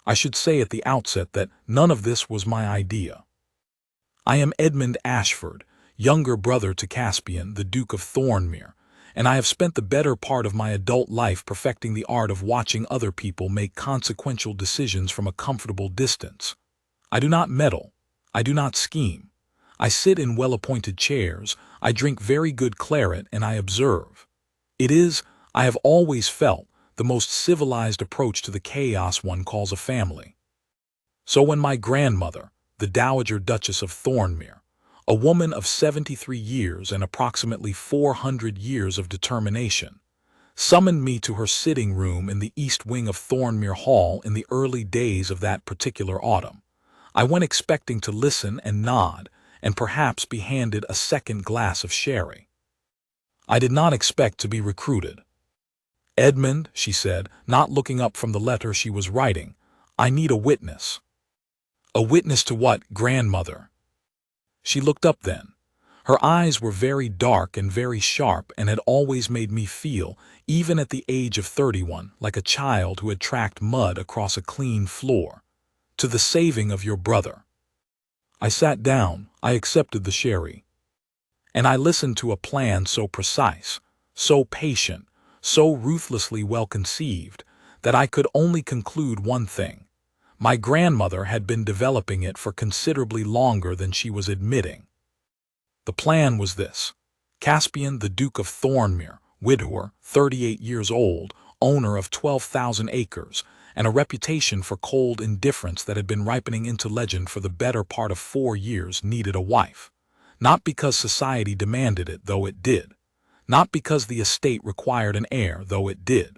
I should say at the outset that none of this was my idea. I am Edmund Ashford, younger brother to Caspian, the Duke of Thornmere, and I have spent the better part of my adult life perfecting the art of watching other people make consequential decisions from a comfortable distance. I do not meddle. I do not scheme. I sit in well-appointed chairs, I drink very good claret, and I observe. It is, I have always felt, the most civilized approach to the chaos one calls a family. So when my grandmother, the Dowager Duchess of Thornmere, a woman of 73 years and approximately 400 years of determination, summoned me to her sitting room in the east wing of Thornmere Hall in the early days of that particular autumn, I went expecting to listen and nod, and perhaps be handed a second glass of sherry. I did not expect to be recruited. "Edmund," she said, not looking up from the letter she was writing, "I need a witness." "A witness to what, grandmother?" She looked up then. Her eyes were very dark and very sharp and had always made me feel, even at the age of 31, like a child who had tracked mud across a clean floor. "To the saving of your brother." I sat down, I accepted the sherry. And I listened to a plan so precise, so patient, so ruthlessly well conceived, that I could only conclude one thing. My grandmother had been developing it for considerably longer than she was admitting. The plan was this. Caspian, the Duke of Thornmere, widower, 38 years old, owner of 12,000 acres, and a reputation for cold indifference that had been ripening into legend for the better part of 4 years, needed a wife. Not because society demanded it, though it did. Not because the estate required an heir, though it did.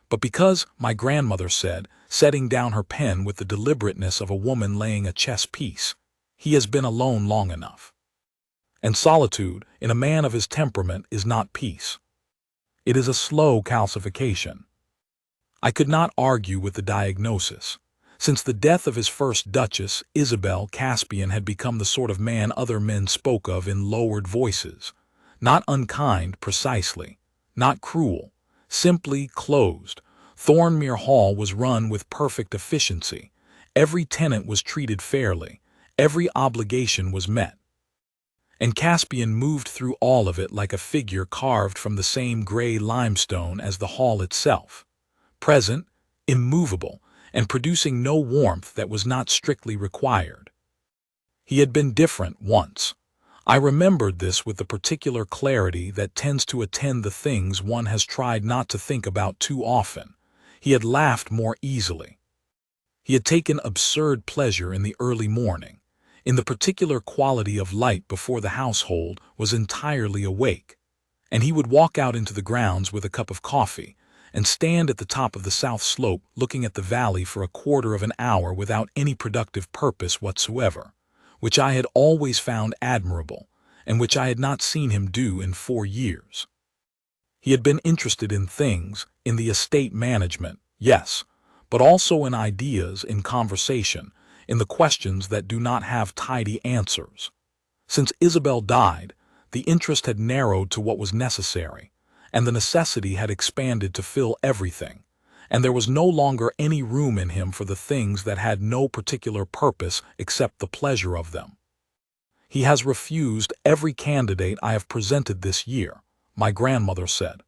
But because, my grandmother said, setting down her pen with the deliberateness of a woman laying a chess piece, he has been alone long enough. And solitude, in a man of his temperament, is not peace. It is a slow calcification. I could not argue with the diagnosis. Since the death of his first Duchess, Isabel, Caspian had become the sort of man other men spoke of in lowered voices. Not unkind, precisely. Not cruel. Simply closed. Thornmere Hall was run with perfect efficiency. Every tenant was treated fairly. Every obligation was met. And Caspian moved through all of it like a figure carved from the same gray limestone as the hall itself. Present, immovable, and producing no warmth that was not strictly required. He had been different once. I remembered this with the particular clarity that tends to attend the things one has tried not to think about too often. He had laughed more easily. He had taken absurd pleasure in the early morning, in the particular quality of light before the household was entirely awake, and he would walk out into the grounds with a cup of coffee, and stand at the top of the south slope looking at the valley for a quarter of an hour without any productive purpose whatsoever, which I had always found admirable, and which I had not seen him do in 4 years. He had been interested in things, in the estate management, yes, but also in ideas, in conversation, in the questions that do not have tidy answers. Since Isabel died, the interest had narrowed to what was necessary, and the necessity had expanded to fill everything, and there was no longer any room in him for the things that had no particular purpose except the pleasure of them. "He has refused every candidate I have presented this year," my grandmother said.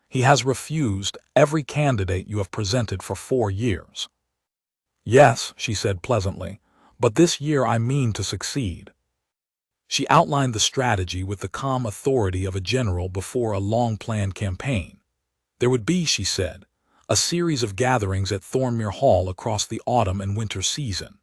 "He has refused every candidate you have presented for 4 years. "Yes," she said pleasantly, "but this year I mean to succeed." She outlined the strategy with the calm authority of a general before a long-planned campaign. There would be, she said, a series of gatherings at Thornmere Hall across the autumn and winter season.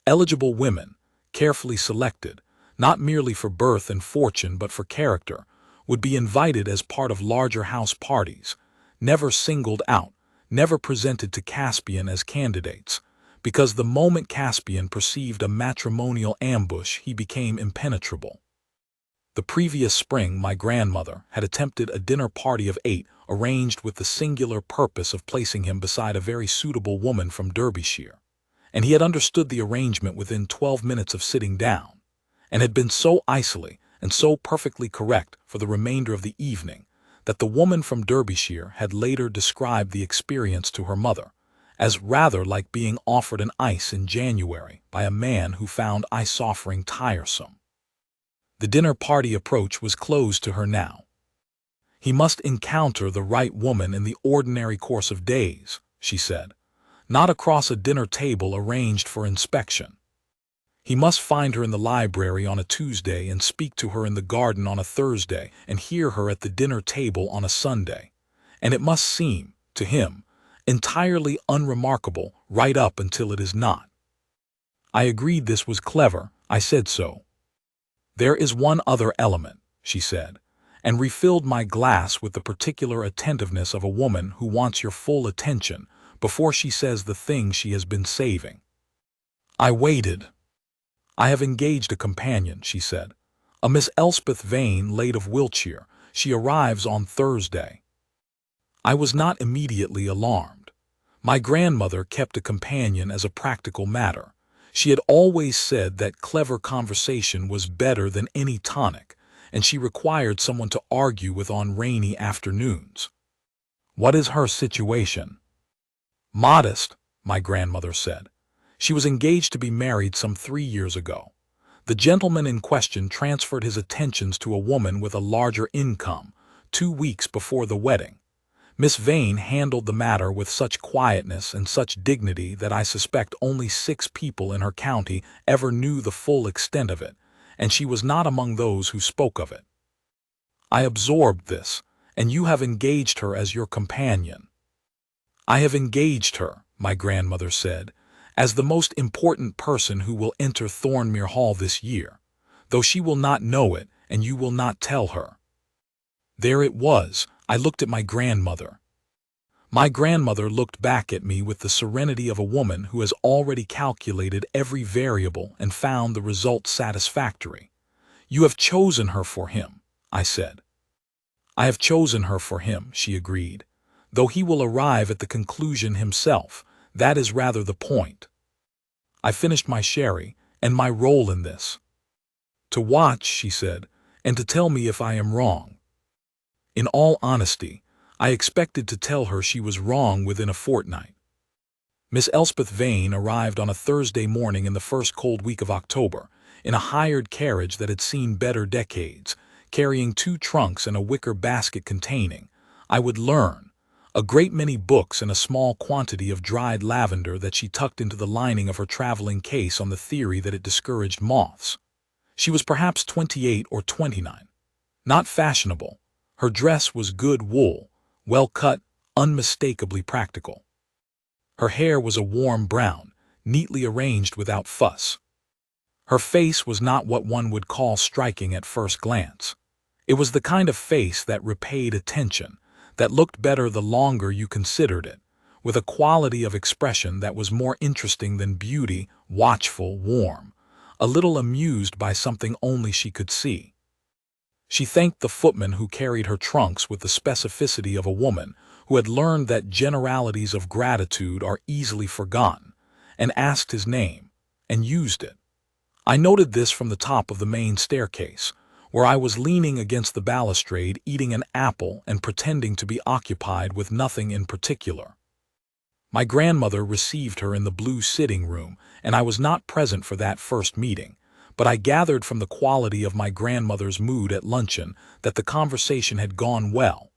Eligible women, carefully selected, not merely for birth and fortune but for character, would be invited as part of larger house parties, never singled out, never presented to Caspian as candidates, because the moment Caspian perceived a matrimonial ambush he became impenetrable. The previous spring my grandmother had attempted a dinner party of 8 arranged with the singular purpose of placing him beside a very suitable woman from Derbyshire, and he had understood the arrangement within 12 minutes of sitting down, and had been so icily and so perfectly correct for the remainder of the evening that the woman from Derbyshire had later described the experience to her mother, as rather like being offered an ice in January by a man who found ice offering tiresome. The dinner party approach was closed to her now. He must encounter the right woman in the ordinary course of days, she said, not across a dinner table arranged for inspection. He must find her in the library on a Tuesday and speak to her in the garden on a Thursday and hear her at the dinner table on a Sunday. And it must seem, to him, entirely unremarkable right up until it is not. I agreed this was clever. I said so. There is one other element, she said, and refilled my glass with the particular attentiveness of a woman who wants your full attention before she says the thing she has been saving. I waited. I have engaged a companion, she said. A Miss Elspeth Vane, late of Wiltshire. She arrives on Thursday. I was not immediately alarmed. My grandmother kept a companion as a practical matter. She had always said that clever conversation was better than any tonic, and she required someone to argue with on rainy afternoons. What is her situation? Modest, my grandmother said. She was engaged to be married some 3 years ago. The gentleman in question transferred his attentions to a woman with a larger income 2 weeks before the wedding. Miss Vane handled the matter with such quietness and such dignity that I suspect only 6 people in her county ever knew the full extent of it, and she was not among those who spoke of it. I absorbed this, and you have engaged her as your companion. I have engaged her, my grandmother said, as the most important person who will enter Thornmere Hall this year, though she will not know it and you will not tell her. There it was. I looked at my grandmother. My grandmother looked back at me with the serenity of a woman who has already calculated every variable and found the result satisfactory. You have chosen her for him, I said. I have chosen her for him, she agreed. Though he will arrive at the conclusion himself, that is rather the point. I finished my sherry and my role in this. To watch, she said, and to tell me if I am wrong. In all honesty, I expected to tell her she was wrong within a fortnight. Miss Elspeth Vane arrived on a Thursday morning in the first cold week of October, in a hired carriage that had seen better decades, carrying 2 trunks and a wicker basket containing, I would learn, a great many books and a small quantity of dried lavender that she tucked into the lining of her traveling case on the theory that it discouraged moths. She was perhaps 28 or 29. Not fashionable. Her dress was good wool, well cut, unmistakably practical. Her hair was a warm brown, neatly arranged without fuss. Her face was not what one would call striking at first glance. It was the kind of face that repaid attention, that looked better the longer you considered it, with a quality of expression that was more interesting than beauty, watchful, warm, a little amused by something only she could see. She thanked the footman who carried her trunks with the specificity of a woman who had learned that generalities of gratitude are easily forgotten, and asked his name, and used it. I noted this from the top of the main staircase, where I was leaning against the balustrade eating an apple and pretending to be occupied with nothing in particular. My grandmother received her in the blue sitting room, and I was not present for that first meeting, but I gathered from the quality of my grandmother's mood at luncheon that the conversation had gone well.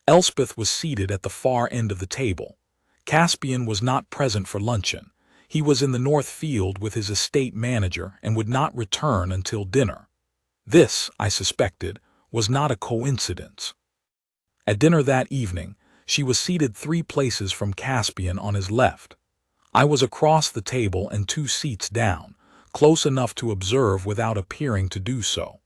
Elspeth was seated at the far end of the table. Caspian was not present for luncheon. He was in the North Field with his estate manager and would not return until dinner. This, I suspected, was not a coincidence. At dinner that evening, she was seated 3 places from Caspian on his left. I was across the table and 2 seats down, close enough to observe without appearing to do so.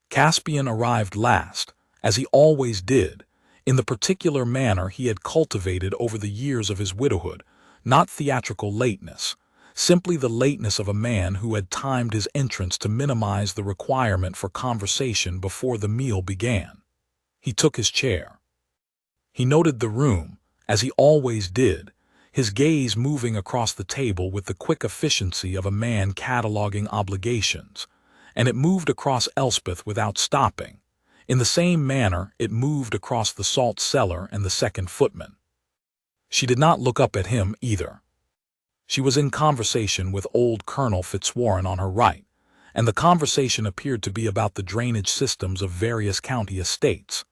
Caspian arrived last, as he always did, in the particular manner he had cultivated over the years of his widowhood, not theatrical lateness, simply the lateness of a man who had timed his entrance to minimize the requirement for conversation before the meal began. He took his chair. He noted the room, as he always did, his gaze moving across the table with the quick efficiency of a man cataloging obligations, and it moved across Elspeth without stopping. In the same manner it moved across the salt cellar and the second footman. She did not look up at him either. She was in conversation with old Colonel Fitzwarren on her right, and the conversation appeared to be about the drainage systems of various county estates.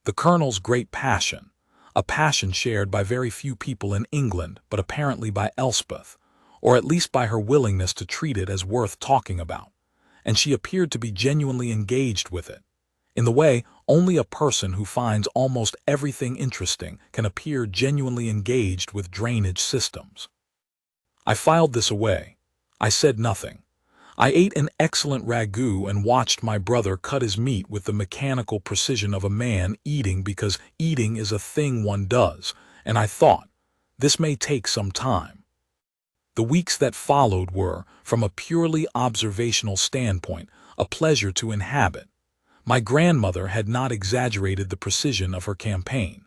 The Colonel's great passion, a passion shared by very few people in England but apparently by Elspeth, or at least by her willingness to treat it as worth talking about, and she appeared to be genuinely engaged with it. In the way only a person who finds almost everything interesting can appear genuinely engaged with drainage systems. I filed this away. I said nothing. I ate an excellent ragout and watched my brother cut his meat with the mechanical precision of a man eating because eating is a thing one does, and I thought, this may take some time. The weeks that followed were, from a purely observational standpoint, a pleasure to inhabit. My grandmother had not exaggerated the precision of her campaign.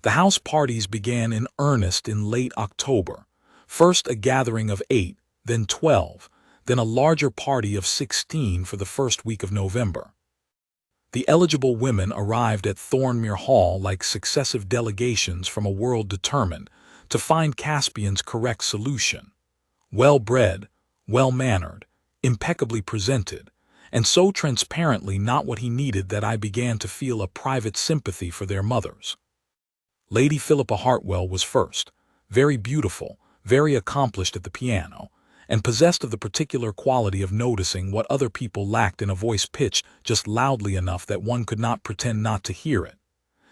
The house parties began in earnest in late October, first a gathering of 8, then 12, then a larger party of 16 for the first week of November. The eligible women arrived at Thornmere Hall like successive delegations from a world determined to find Caspian's correct solution. Well-bred, well-mannered, impeccably presented, and so transparently not what he needed that I began to feel a private sympathy for their mothers. Lady Philippa Hartwell was first, very beautiful, very accomplished at the piano, and possessed of the particular quality of noticing what other people lacked in a voice pitched just loudly enough that one could not pretend not to hear it.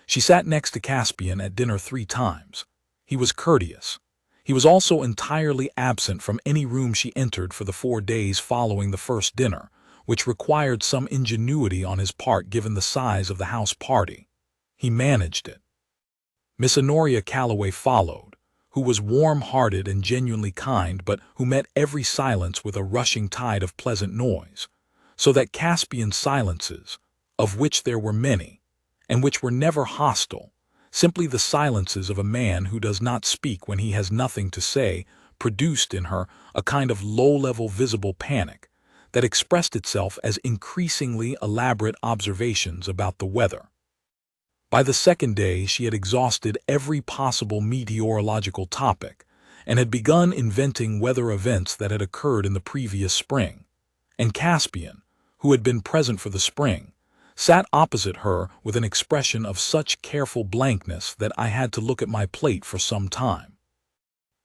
She sat next to Caspian at dinner 3 times. He was courteous. He was also entirely absent from any room she entered for the 4 days following the first dinner, which required some ingenuity on his part given the size of the house party. He managed it. Miss Honoria Calloway followed, who was warm-hearted and genuinely kind, but who met every silence with a rushing tide of pleasant noise, so that Caspian's silences, of which there were many, and which were never hostile, simply the silences of a man who does not speak when he has nothing to say, produced in her a kind of low-level visible panic that expressed itself as increasingly elaborate observations about the weather. By the second day she had exhausted every possible meteorological topic and had begun inventing weather events that had occurred in the previous spring, and Caspian, who had been present for the spring, sat opposite her with an expression of such careful blankness that I had to look at my plate for some time.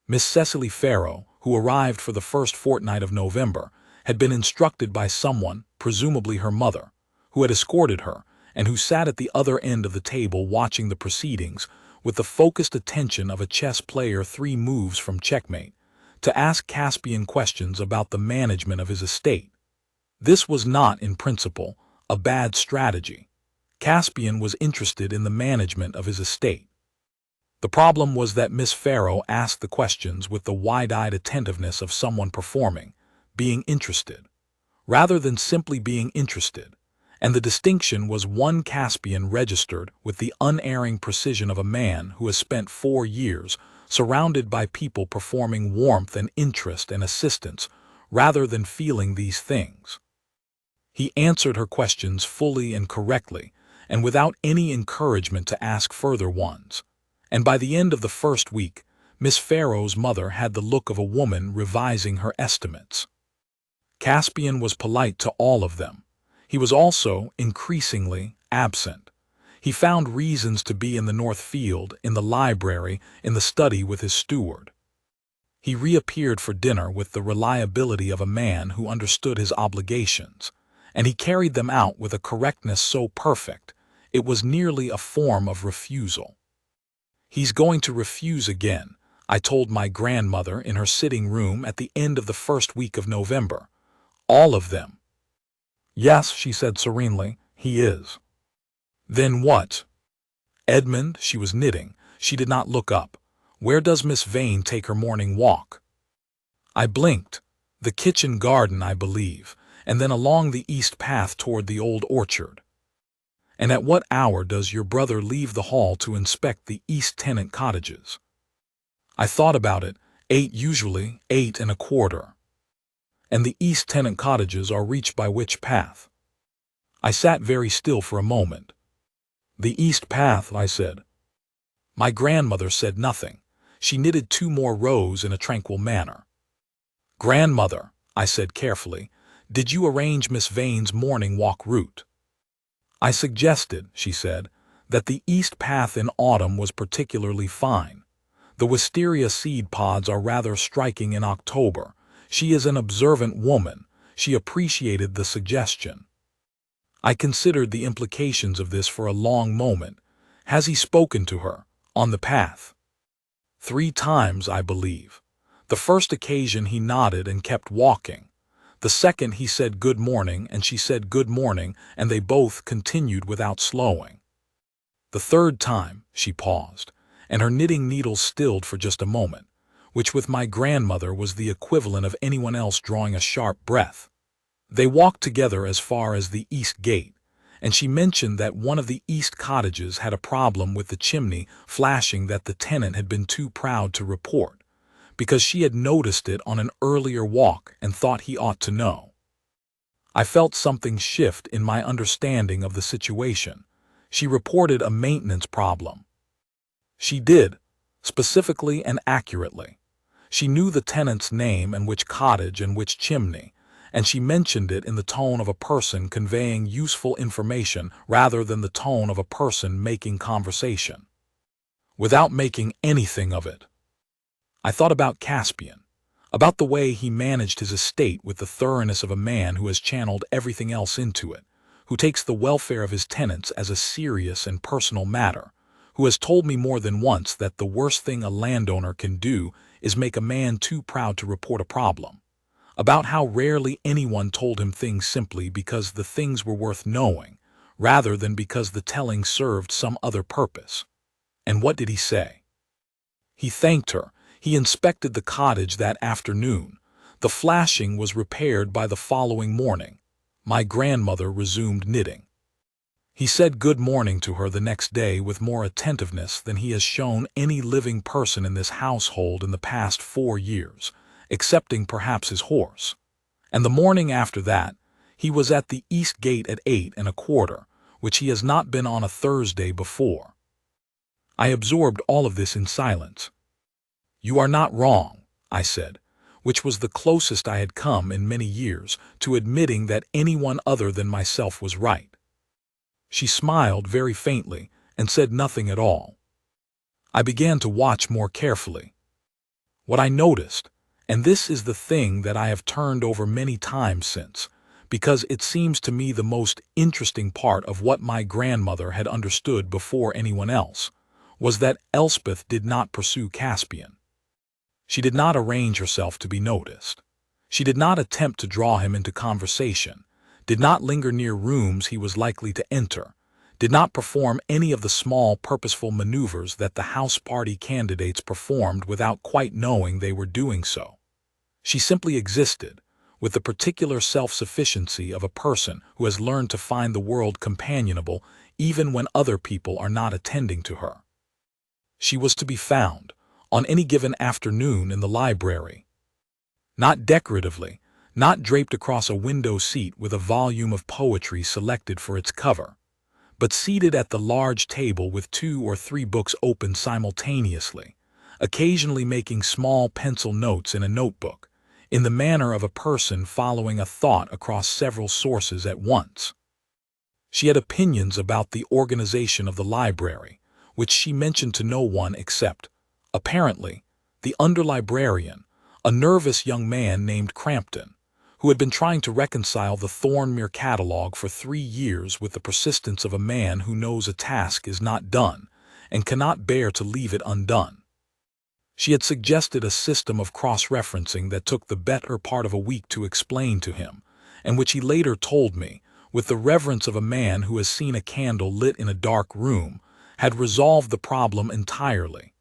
Miss Cecily Farrow, who arrived for the first fortnight of November, had been instructed by someone, presumably her mother, who had escorted her, and who sat at the other end of the table watching the proceedings with the focused attention of a chess player 3 moves from checkmate, to ask Caspian questions about the management of his estate. This was not, in principle, a bad strategy. Caspian was interested in the management of his estate. The problem was that Miss Farrow asked the questions with the wide-eyed attentiveness of someone performing, being interested, rather than simply being interested, and the distinction was one Caspian registered with the unerring precision of a man who has spent 4 years surrounded by people performing warmth and interest and assistance rather than feeling these things. He answered her questions fully and correctly, and without any encouragement to ask further ones, and by the end of the first week, Miss Farrow's mother had the look of a woman revising her estimates. Caspian was polite to all of them. He was also increasingly absent. He found reasons to be in the North Field, in the library, in the study with his steward. He reappeared for dinner with the reliability of a man who understood his obligations, and he carried them out with a correctness so perfect, it was nearly a form of refusal. "He's going to refuse again," I told my grandmother in her sitting room at the end of the first week of November. "All of them." "Yes," she said serenely, "he is." "Then what?" "Edmund," she was knitting. She did not look up. "Where does Miss Vane take her morning walk?" I blinked. "The kitchen garden, I believe, and then along the east path toward the old orchard." "And at what hour does your brother leave the hall to inspect the east tenant cottages?" I thought about it. 8 usually, 8:15. "And the east tenant cottages are reached by which path?" I sat very still for a moment. "The east path," I said. My grandmother said nothing. She knitted 2 more rows in a tranquil manner. "Grandmother," I said carefully, "did you arrange Miss Vane's morning walk route?" "I suggested," she said, "that the east path in autumn was particularly fine. The wisteria seed pods are rather striking in October. She is an observant woman. She appreciated the suggestion." I considered the implications of this for a long moment. Has he spoken to her, on the path? 3 times, I believe. The first occasion he nodded and kept walking. The second he said good morning and she said good morning, and they both continued without slowing. The third time, she paused, and her knitting needles stilled for just a moment, which with my grandmother was the equivalent of anyone else drawing a sharp breath. They walked together as far as the east gate, and she mentioned that one of the east cottages had a problem with the chimney flashing that the tenant had been too proud to report, because she had noticed it on an earlier walk and thought he ought to know. I felt something shift in my understanding of the situation. She reported a maintenance problem. She did, specifically and accurately. She knew the tenant's name and which cottage and which chimney, and she mentioned it in the tone of a person conveying useful information rather than the tone of a person making conversation. Without making anything of it. I thought about Caspian, about the way he managed his estate with the thoroughness of a man who has channeled everything else into it, who takes the welfare of his tenants as a serious and personal matter, who has told me more than once that the worst thing a landowner can do is make a man too proud to report a problem, about how rarely anyone told him things simply because the things were worth knowing, rather than because the telling served some other purpose. And what did he say? He thanked her. He inspected the cottage that afternoon. The flashing was repaired by the following morning. My grandmother resumed knitting. He said good morning to her the next day with more attentiveness than he has shown any living person in this household in the past 4 years, excepting perhaps his horse. And the morning after that, he was at the east gate at 8:15, which he has not been on a Thursday before. I absorbed all of this in silence. "You are not wrong," I said, which was the closest I had come in many years to admitting that anyone other than myself was right. She smiled very faintly and said nothing at all. I began to watch more carefully. What I noticed, and this is the thing that I have turned over many times since, because it seems to me the most interesting part of what my grandmother had understood before anyone else, was that Elspeth did not pursue Caspian. She did not arrange herself to be noticed. She did not attempt to draw him into conversation, did not linger near rooms he was likely to enter, did not perform any of the small purposeful maneuvers that the house party candidates performed without quite knowing they were doing so. She simply existed, with the particular self-sufficiency of a person who has learned to find the world companionable even when other people are not attending to her. She was to be found, on any given afternoon in the library. Not decoratively, not draped across a window seat with a volume of poetry selected for its cover, but seated at the large table with 2 or 3 books open simultaneously, occasionally making small pencil notes in a notebook, in the manner of a person following a thought across several sources at once. She had opinions about the organization of the library, which she mentioned to no one except, apparently, the under-librarian, a nervous young man named Crampton, who had been trying to reconcile the Thornmere catalog for 3 years with the persistence of a man who knows a task is not done and cannot bear to leave it undone. She had suggested a system of cross-referencing that took the better part of a week to explain to him, and which he later told me, with the reverence of a man who has seen a candle lit in a dark room, had resolved the problem entirely.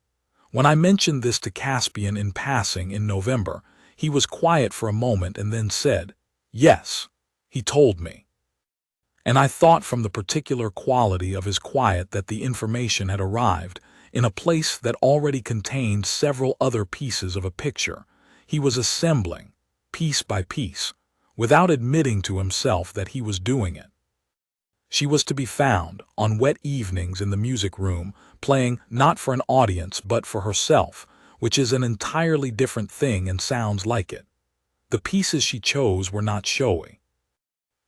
When I mentioned this to Caspian in passing in November, he was quiet for a moment and then said, "Yes, he told me." And I thought from the particular quality of his quiet that the information had arrived in a place that already contained several other pieces of a picture he was assembling, piece by piece, without admitting to himself that he was doing it. She was to be found, on wet evenings in the music room, playing not for an audience but for herself, which is an entirely different thing and sounds like it. The pieces she chose were not showy.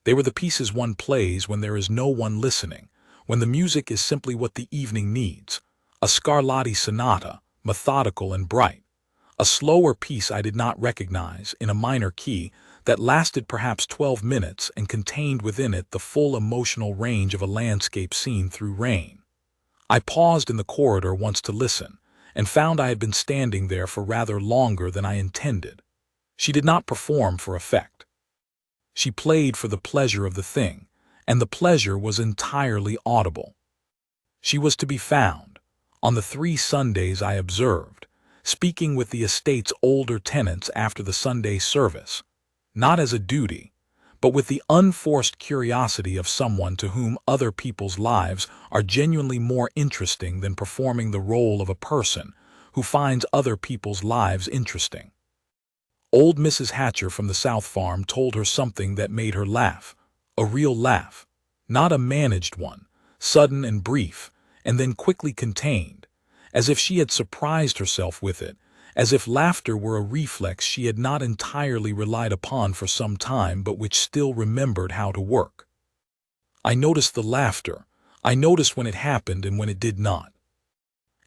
They were the pieces one plays when there is no one listening, when the music is simply what the evening needs. A Scarlatti sonata, methodical and bright. A slower piece I did not recognize, in a minor key, that lasted perhaps 12 minutes and contained within it the full emotional range of a landscape scene through rain. I paused in the corridor once to listen, and found I had been standing there for rather longer than I intended. She did not perform for effect. She played for the pleasure of the thing, and the pleasure was entirely audible. She was to be found, on the 3 Sundays I observed, speaking with the estate's older tenants after the Sunday service, not as a duty, but with the unforced curiosity of someone to whom other people's lives are genuinely more interesting than performing the role of a person who finds other people's lives interesting. Old Mrs. Hatcher from the South Farm told her something that made her laugh, a real laugh, not a managed one, sudden and brief, and then quickly contained, as if she had surprised herself with it, as if laughter were a reflex she had not entirely relied upon for some time but which still remembered how to work. I noticed the laughter. I noticed when it happened and when it did not.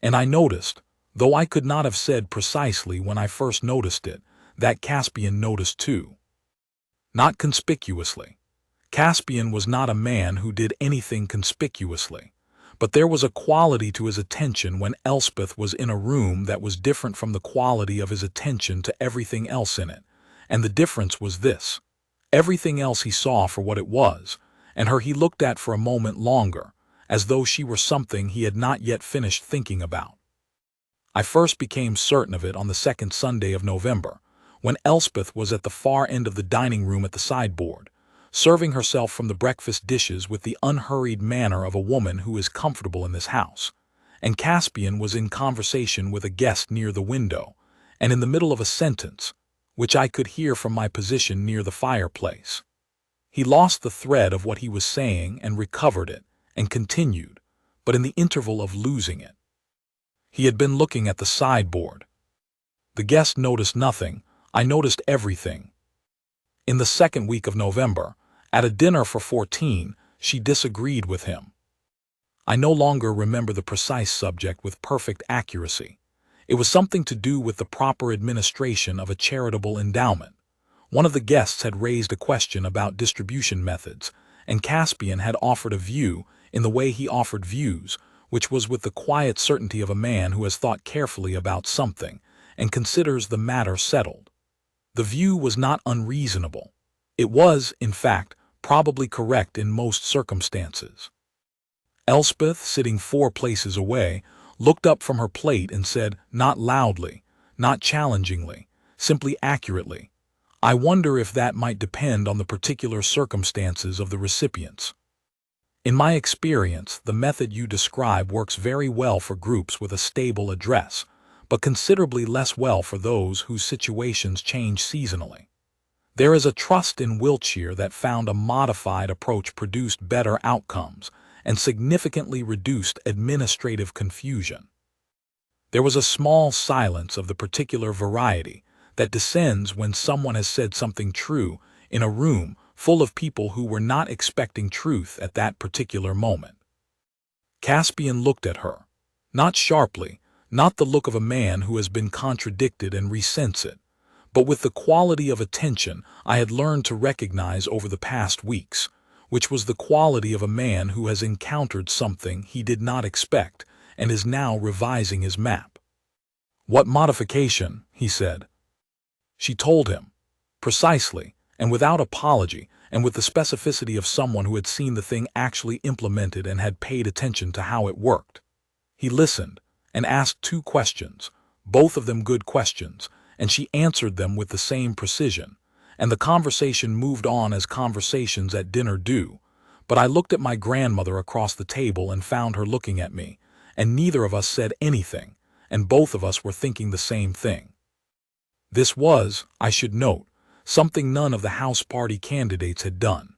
And I noticed, though I could not have said precisely when I first noticed it, that Caspian noticed too. Not conspicuously. Caspian was not a man who did anything conspicuously, but there was a quality to his attention when Elspeth was in a room that was different from the quality of his attention to everything else in it, and the difference was this. Everything else he saw for what it was, and her he looked at for a moment longer, as though she were something he had not yet finished thinking about. I first became certain of it on the 2nd Sunday of November, when Elspeth was at the far end of the dining room at the sideboard, serving herself from the breakfast dishes with the unhurried manner of a woman who is comfortable in this house, and Caspian was in conversation with a guest near the window, and in the middle of a sentence, which I could hear from my position near the fireplace. He lost the thread of what he was saying and recovered it, and continued, but in the interval of losing it. He had been looking at the sideboard. The guest noticed nothing. I noticed everything. In the 2nd week of November, at a dinner for 14, she disagreed with him. I no longer remember the precise subject with perfect accuracy. It was something to do with the proper administration of a charitable endowment. One of the guests had raised a question about distribution methods, and Caspian had offered a view in the way he offered views, which was with the quiet certainty of a man who has thought carefully about something and considers the matter settled. The view was not unreasonable. It was, in fact, probably correct in most circumstances. Elspeth, sitting 4 places away, looked up from her plate and said, not loudly, not challengingly, simply accurately, "I wonder if that might depend on the particular circumstances of the recipients." In my experience, the method you describe works very well for groups with a stable address, but considerably less well for those whose situations change seasonally. There is a trust in Wiltshire that found a modified approach produced better outcomes and significantly reduced administrative confusion. There was a small silence of the particular variety that descends when someone has said something true in a room full of people who were not expecting truth at that particular moment. Caspian looked at her, not sharply, not the look of a man who has been contradicted and resents it, but with the quality of attention I had learned to recognize over the past weeks, which was the quality of a man who has encountered something he did not expect and is now revising his map. "What modification?" he said. She told him, precisely, and without apology, and with the specificity of someone who had seen the thing actually implemented and had paid attention to how it worked. He listened, and asked 2 questions, both of them good questions, and she answered them with the same precision, and the conversation moved on as conversations at dinner do, but I looked at my grandmother across the table and found her looking at me, and neither of us said anything, and both of us were thinking the same thing. This was, I should note, something none of the house party candidates had done.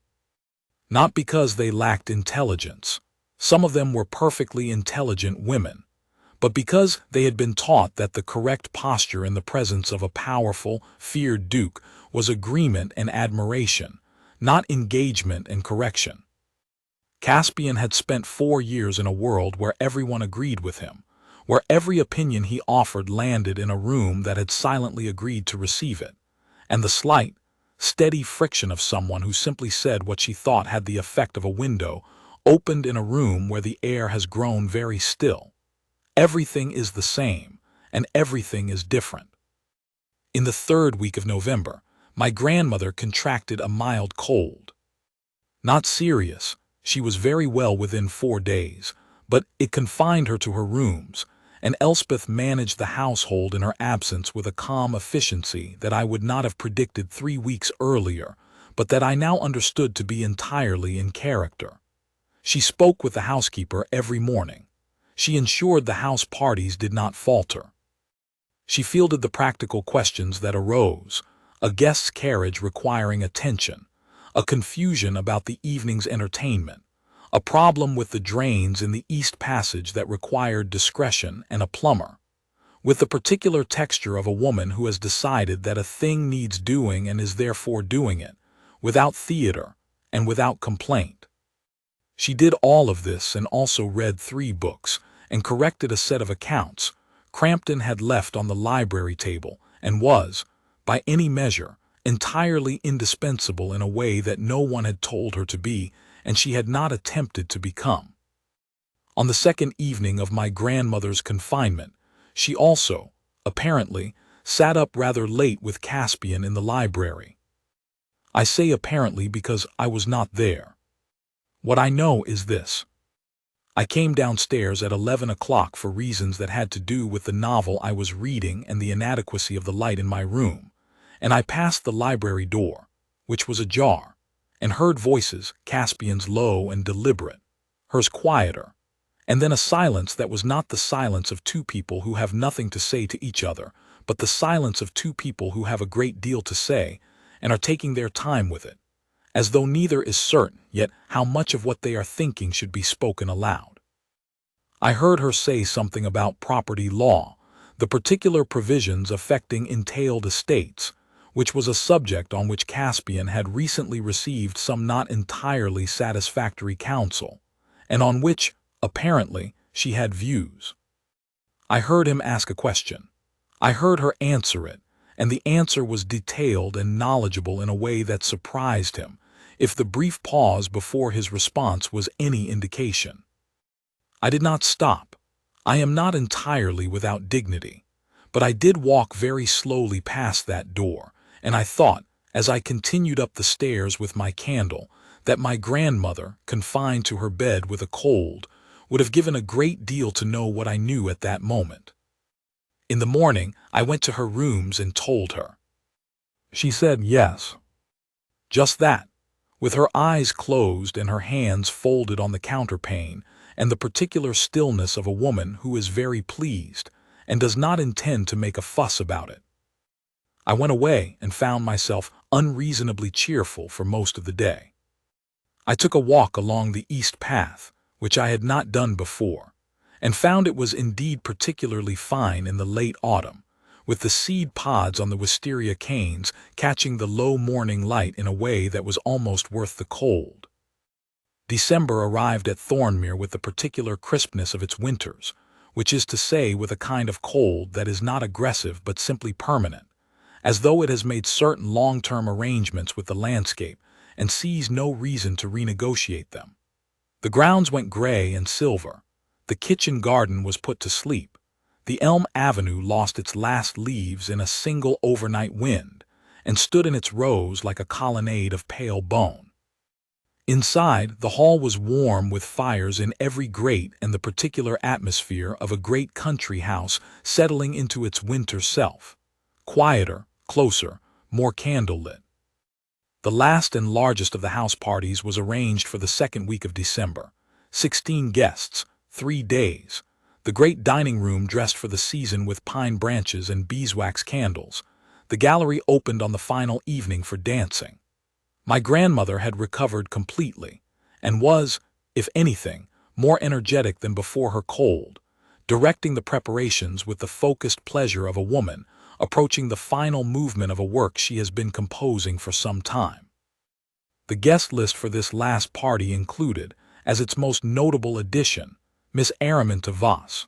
Not because they lacked intelligence. Some of them were perfectly intelligent women, but because they had been taught that the correct posture in the presence of a powerful, feared duke was agreement and admiration, not engagement and correction. Caspian had spent 4 years in a world where everyone agreed with him, where every opinion he offered landed in a room that had silently agreed to receive it, and the slight, steady friction of someone who simply said what she thought had the effect of a window opened in a room where the air has grown very still. Everything is the same, and everything is different. In the 3rd week of November, my grandmother contracted a mild cold. Not serious, she was very well within 4 days, but it confined her to her rooms, and Elspeth managed the household in her absence with a calm efficiency that I would not have predicted 3 weeks earlier, but that I now understood to be entirely in character. She spoke with the housekeeper every morning. She ensured the house parties did not falter. She fielded the practical questions that arose: a guest's carriage requiring attention, a confusion about the evening's entertainment, a problem with the drains in the East Passage that required discretion, and a plumber, with the particular texture of a woman who has decided that a thing needs doing and is therefore doing it, without theater and without complaint. She did all of this and also read 3 books and corrected a set of accounts Crampton had left on the library table and was, by any measure, entirely indispensable in a way that no one had told her to be and she had not attempted to become. On the 2nd evening of my grandmother's confinement, she also, apparently, sat up rather late with Caspian in the library. I say apparently because I was not there. What I know is this. I came downstairs at 11 o'clock for reasons that had to do with the novel I was reading and the inadequacy of the light in my room, and I passed the library door, which was ajar, and heard voices, Caspian's low and deliberate, hers quieter, and then a silence that was not the silence of 2 people who have nothing to say to each other, but the silence of 2 people who have a great deal to say and are taking their time with it, as though neither is certain yet how much of what they are thinking should be spoken aloud. I heard her say something about property law, the particular provisions affecting entailed estates, which was a subject on which Caspian had recently received some not entirely satisfactory counsel, and on which, apparently, she had views. I heard him ask a question. I heard her answer it, and the answer was detailed and knowledgeable in a way that surprised him, if the brief pause before his response was any indication. I did not stop. I am not entirely without dignity, but I did walk very slowly past that door, and I thought, as I continued up the stairs with my candle, that my grandmother, confined to her bed with a cold, would have given a great deal to know what I knew at that moment. In the morning, I went to her rooms and told her. She said yes. Just that, with her eyes closed and her hands folded on the counterpane, and the particular stillness of a woman who is very pleased and does not intend to make a fuss about it. I went away and found myself unreasonably cheerful for most of the day. I took a walk along the East Path, which I had not done before, and found it was indeed particularly fine in the late autumn, with the seed pods on the wisteria canes catching the low morning light in a way that was almost worth the cold. December arrived at Thornmere with the particular crispness of its winters, which is to say with a kind of cold that is not aggressive but simply permanent, as though it has made certain long-term arrangements with the landscape and sees no reason to renegotiate them. The grounds went gray and silver. The kitchen garden was put to sleep. The elm avenue lost its last leaves in a single overnight wind and stood in its rows like a colonnade of pale bone. Inside, the hall was warm with fires in every grate and the particular atmosphere of a great country house settling into its winter self. Quieter, closer, more candle-lit. The last and largest of the house parties was arranged for the 2nd week of December. 16 guests, 3 days. The great dining room dressed for the season with pine branches and beeswax candles. The gallery opened on the final evening for dancing. My grandmother had recovered completely, and was, if anything, more energetic than before her cold, directing the preparations with the focused pleasure of a woman approaching the final movement of a work she has been composing for some time. The guest list for this last party included, as its most notable addition, Miss Araminta Voss.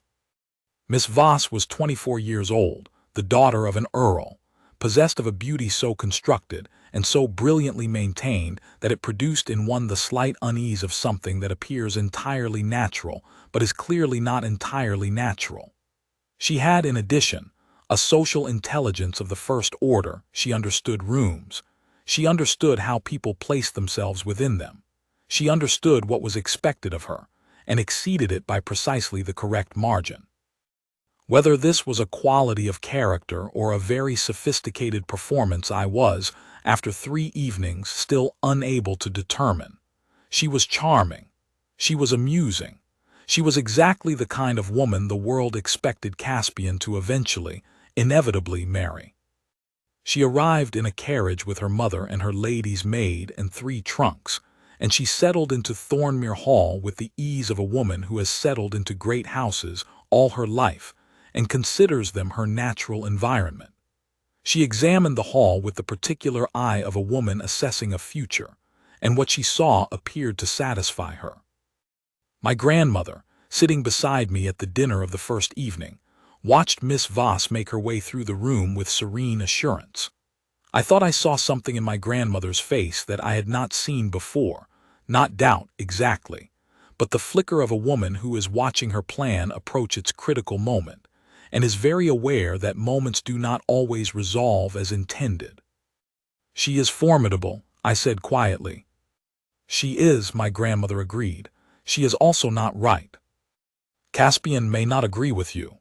Miss Voss was 24 years old, the daughter of an earl, possessed of a beauty so constructed and so brilliantly maintained that it produced in one the slight unease of something that appears entirely natural but is clearly not entirely natural. She had, in addition, a social intelligence of the first order. She understood rooms. She understood how people placed themselves within them. She understood what was expected of her, and exceeded it by precisely the correct margin. Whether this was a quality of character or a very sophisticated performance I was, after 3 evenings, still unable to determine. She was charming. She was amusing. She was exactly the kind of woman the world expected Caspian to eventually, inevitably marry. She arrived in a carriage with her mother and her lady's maid and 3 trunks, and she settled into Thornmere Hall with the ease of a woman who has settled into great houses all her life and considers them her natural environment. She examined the hall with the particular eye of a woman assessing a future, and what she saw appeared to satisfy her. My grandmother, sitting beside me at the dinner of the first evening, watched Miss Voss make her way through the room with serene assurance. I thought I saw something in my grandmother's face that I had not seen before, not doubt exactly, but the flicker of a woman who is watching her plan approach its critical moment, and is very aware that moments do not always resolve as intended. "She is formidable," I said quietly. "She is," my grandmother agreed. "She is also not right. Caspian may not agree with you."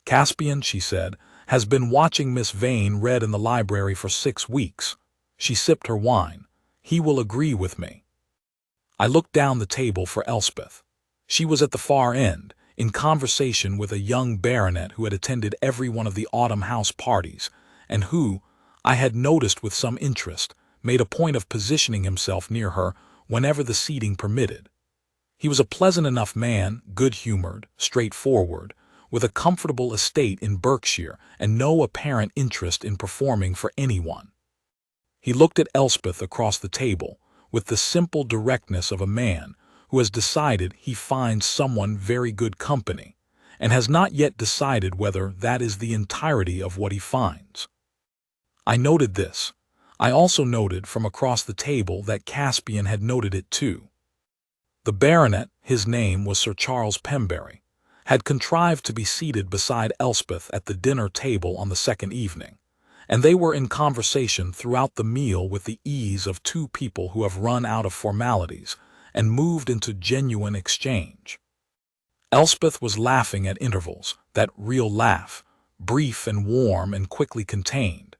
"Caspian," she said, "has been watching Miss Vane read in the library for 6 weeks. She sipped her wine. He will agree with me." I looked down the table for Elspeth. She was at the far end, in conversation with a young baronet who had attended every one of the autumn house parties, and who, I had noticed with some interest, made a point of positioning himself near her whenever the seating permitted. He was a pleasant enough man, good-humored, straightforward, with a comfortable estate in Berkshire and no apparent interest in performing for anyone. He looked at Elspeth across the table with the simple directness of a man who has decided he finds someone very good company, and has not yet decided whether that is the entirety of what he finds. I noted this. I also noted from across the table that Caspian had noted it too. The baronet, his name was Sir Charles Pemberry, had contrived to be seated beside Elspeth at the dinner table on the second evening, and they were in conversation throughout the meal with the ease of 2 people who have run out of formalities and moved into genuine exchange. Elspeth was laughing at intervals, that real laugh, brief and warm and quickly contained,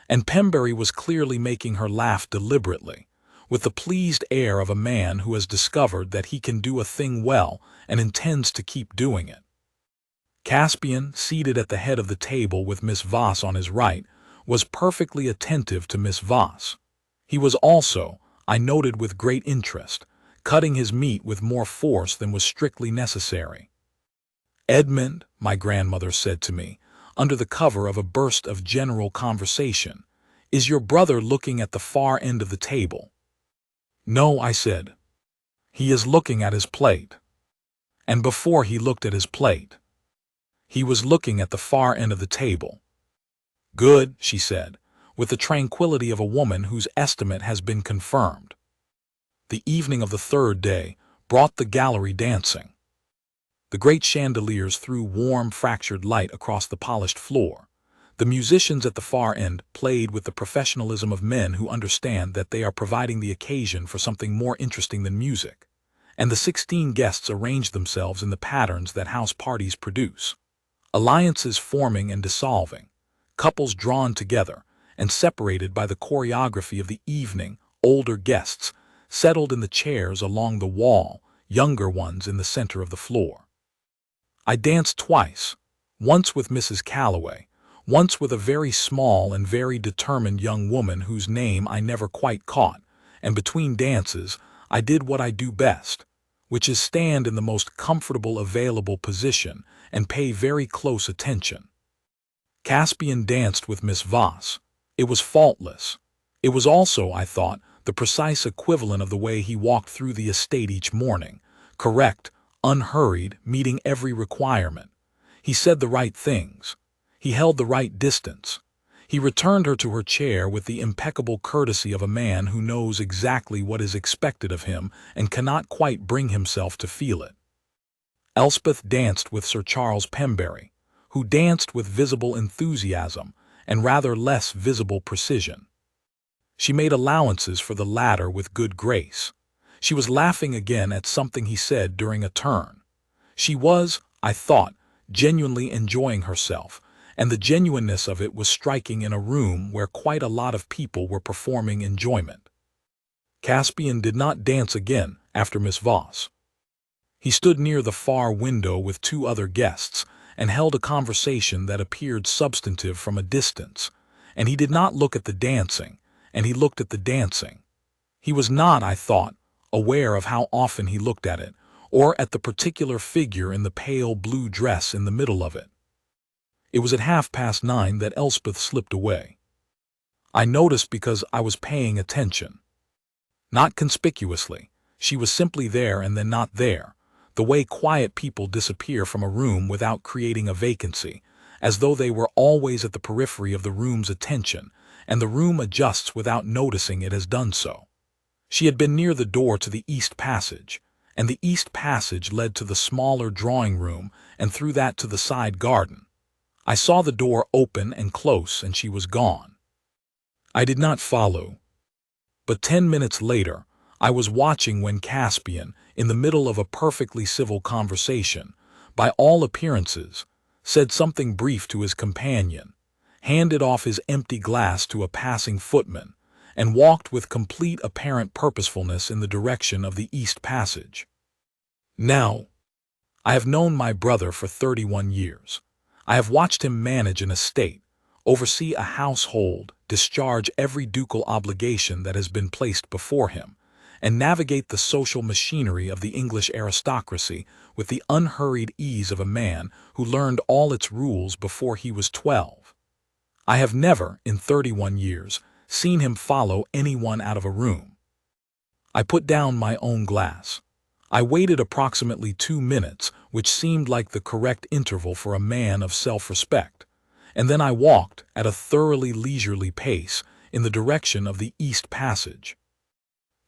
and Pemberry was clearly making her laugh deliberately, with the pleased air of a man who has discovered that he can do a thing well and intends to keep doing it. Caspian, seated at the head of the table with Miss Voss on his right, was perfectly attentive to Miss Voss. He was also, I noted with great interest, cutting his meat with more force than was strictly necessary. "Edmund," my grandmother said to me, under the cover of a burst of general conversation, "is your brother looking at the far end of the table?" "No," I said. "He is looking at his plate." And before he looked at his plate, he was looking at the far end of the table. "Good," she said, with the tranquility of a woman whose estimate has been confirmed. The evening of the 3rd day brought the gallery dancing. The great chandeliers threw warm, fractured light across the polished floor. The musicians at the far end played with the professionalism of men who understand that they are providing the occasion for something more interesting than music, and the 16 guests arranged themselves in the patterns that house parties produce. Alliances forming and dissolving, couples drawn together and separated by the choreography of the evening. Older guests settled in the chairs along the wall, younger ones in the center of the floor. I danced twice, once with Mrs. Calloway, once with a very small and very determined young woman whose name I never quite caught, and between dances I did what I do best, which is stand in the most comfortable available position and pay very close attention. Caspian danced with Miss Voss. It was faultless. It was also, I thought, the precise equivalent of the way he walked through the estate each morning, correct, unhurried, meeting every requirement. He said the right things. He held the right distance. He returned her to her chair with the impeccable courtesy of a man who knows exactly what is expected of him and cannot quite bring himself to feel it. Elspeth danced with Sir Charles Pemberry, who danced with visible enthusiasm and rather less visible precision. She made allowances for the latter with good grace. She was laughing again at something he said during a turn. She was, I thought, genuinely enjoying herself, and the genuineness of it was striking in a room where quite a lot of people were performing enjoyment. Caspian did not dance again after Miss Voss. He stood near the far window with two other guests and held a conversation that appeared substantive from a distance, and he did not look at the dancing, and he looked at the dancing. He was not, I thought, aware of how often he looked at it, or at the particular figure in the pale blue dress in the middle of it. It was at 9:30 that Elspeth slipped away. I noticed because I was paying attention. Not conspicuously, she was simply there and then not there, the way quiet people disappear from a room without creating a vacancy, as though they were always at the periphery of the room's attention, and the room adjusts without noticing it has done so. She had been near the door to the east passage, and the east passage led to the smaller drawing room and through that to the side garden. I saw the door open and close, and she was gone. I did not follow. But 10 minutes later, I was watching when Caspian, in the middle of a perfectly civil conversation, by all appearances, said something brief to his companion, handed off his empty glass to a passing footman, and walked with complete apparent purposefulness in the direction of the east passage. Now, I have known my brother for 31 years. I have watched him manage an estate, oversee a household, discharge every ducal obligation that has been placed before him, and navigate the social machinery of the English aristocracy with the unhurried ease of a man who learned all its rules before he was 12. I have never, in 31 years, seen him follow anyone out of a room. I put down my own glass. I waited approximately 2 minutes, which seemed like the correct interval for a man of self-respect, and then I walked at a thoroughly leisurely pace in the direction of the east passage.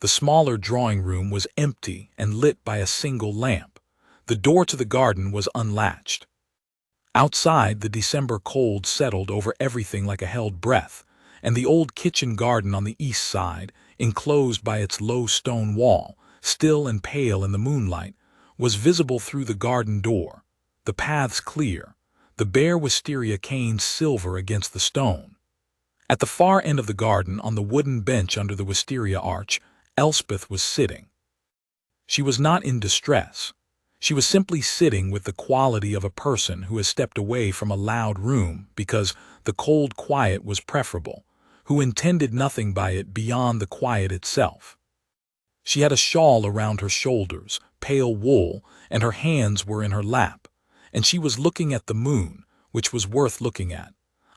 The smaller drawing room was empty and lit by a single lamp. The door to the garden was unlatched. Outside, the December cold settled over everything like a held breath, and the old kitchen garden on the east side, enclosed by its low stone wall, still and pale in the moonlight, was visible through the garden door, the paths clear, the bare wisteria canes silver against the stone. At the far end of the garden, on the wooden bench under the wisteria arch, Elspeth was sitting. She was not in distress. She was simply sitting with the quality of a person who has stepped away from a loud room because the cold quiet was preferable, who intended nothing by it beyond the quiet itself. She had a shawl around her shoulders, pale wool, and her hands were in her lap, and she was looking at the moon, which was worth looking at,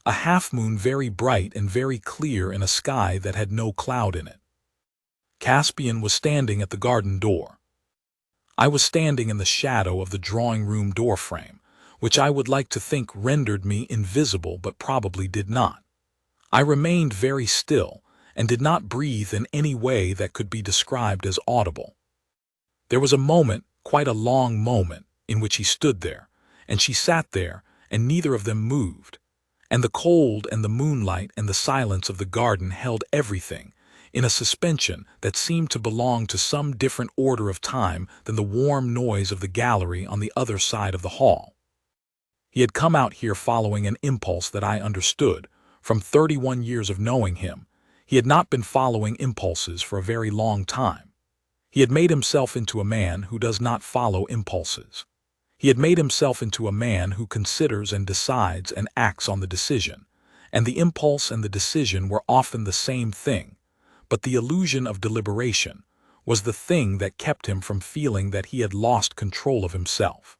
a half-moon very bright and very clear in a sky that had no cloud in it. Caspian was standing at the garden door. I was standing in the shadow of the drawing-room door-frame, which I would like to think rendered me invisible but probably did not. I remained very still, and did not breathe in any way that could be described as audible. There was a moment, quite a long moment, in which he stood there, and she sat there, and neither of them moved, and the cold and the moonlight and the silence of the garden held everything in a suspension that seemed to belong to some different order of time than the warm noise of the gallery on the other side of the hall. He had come out here following an impulse that I understood. From 31 years of knowing him, he had not been following impulses for a very long time. He had made himself into a man who does not follow impulses. He had made himself into a man who considers and decides and acts on the decision, and the impulse and the decision were often the same thing, but the illusion of deliberation, was the thing that kept him from feeling that he had lost control of himself.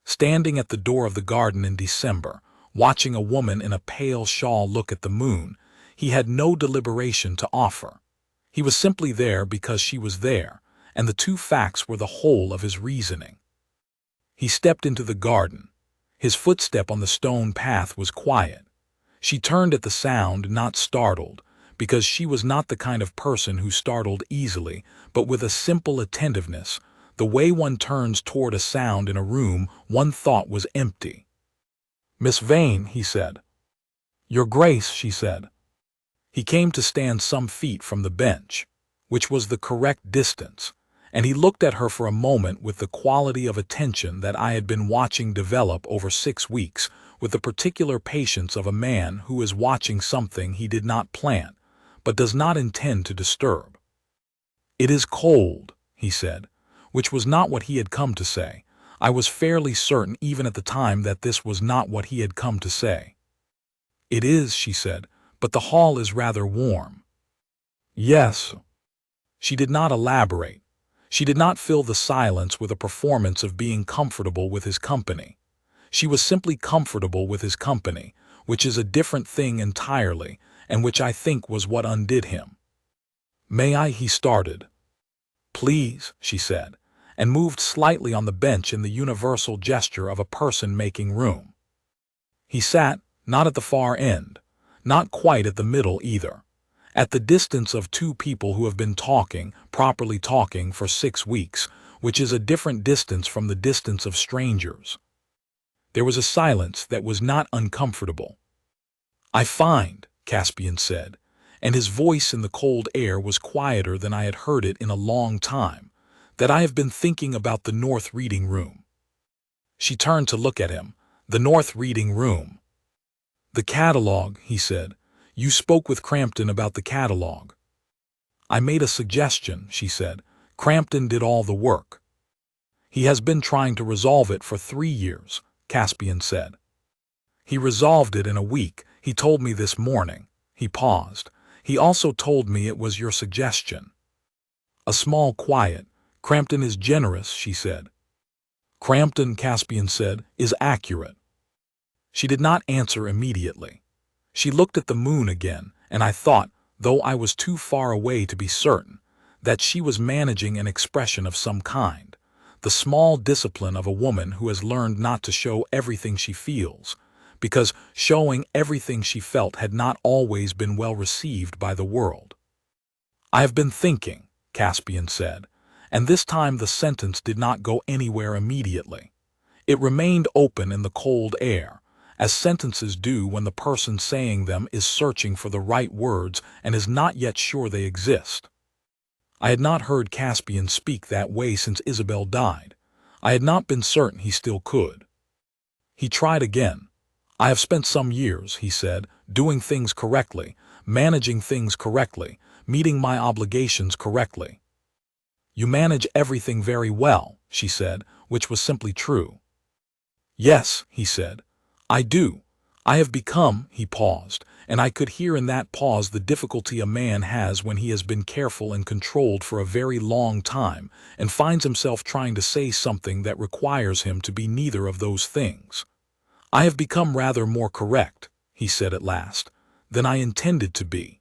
Standing at the door of the garden in December, watching a woman in a pale shawl look at the moon, he had no deliberation to offer. He was simply there because she was there, and the two facts were the whole of his reasoning. He stepped into the garden. His footstep on the stone path was quiet. She turned at the sound, not startled, because she was not the kind of person who startled easily, but with a simple attentiveness. The way one turns toward a sound in a room one thought was empty. "Miss Vane," he said. "Your Grace," she said. He came to stand some feet from the bench, which was the correct distance, and he looked at her for a moment with the quality of attention that I had been watching develop over 6 weeks, with the particular patience of a man who is watching something he did not plant, but does not intend to disturb. "It is cold," he said, which was not what he had come to say. I was fairly certain even at the time that this was not what he had come to say. "It is," she said, "but the hall is rather warm." "Yes." She did not elaborate. She did not fill the silence with a performance of being comfortable with his company. She was simply comfortable with his company, which is a different thing entirely, and which I think was what undid him. "May I?" he started. "Please," she said, and moved slightly on the bench in the universal gesture of a person making room. He sat, not at the far end, not quite at the middle either, at the distance of two people who have been talking, properly talking, for 6 weeks, which is a different distance from the distance of strangers. There was a silence that was not uncomfortable. "I find," Caspian said, and his voice in the cold air was quieter than I had heard it in a long time, "that I have been thinking about the North Reading Room." She turned to look at him. "The North Reading Room." "The catalogue," he said. "You spoke with Crampton about the catalogue." "I made a suggestion," she said. "Crampton did all the work." "He has been trying to resolve it for 3 years," Caspian said. "He resolved it in a week. He told me this morning." He paused. "He also told me it was your suggestion." A small quiet. "Crampton is generous," she said. "Crampton," Caspian said, "is accurate." She did not answer immediately. She looked at the moon again, and I thought, though I was too far away to be certain, that she was managing an expression of some kind, the small discipline of a woman who has learned not to show everything she feels, because showing everything she felt had not always been well received by the world. "I have been thinking," Caspian said, and this time the sentence did not go anywhere immediately. It remained open in the cold air, as sentences do when the person saying them is searching for the right words and is not yet sure they exist. I had not heard Caspian speak that way since Isabel died. I had not been certain he still could. He tried again. "I have spent some years," he said, "doing things correctly, managing things correctly, meeting my obligations correctly." "You manage everything very well," she said, which was simply true. "Yes," he said, "I do. I have become—" He paused, and I could hear in that pause the difficulty a man has when he has been careful and controlled for a very long time and finds himself trying to say something that requires him to be neither of those things. "I have become rather more correct," he said at last, "than I intended to be."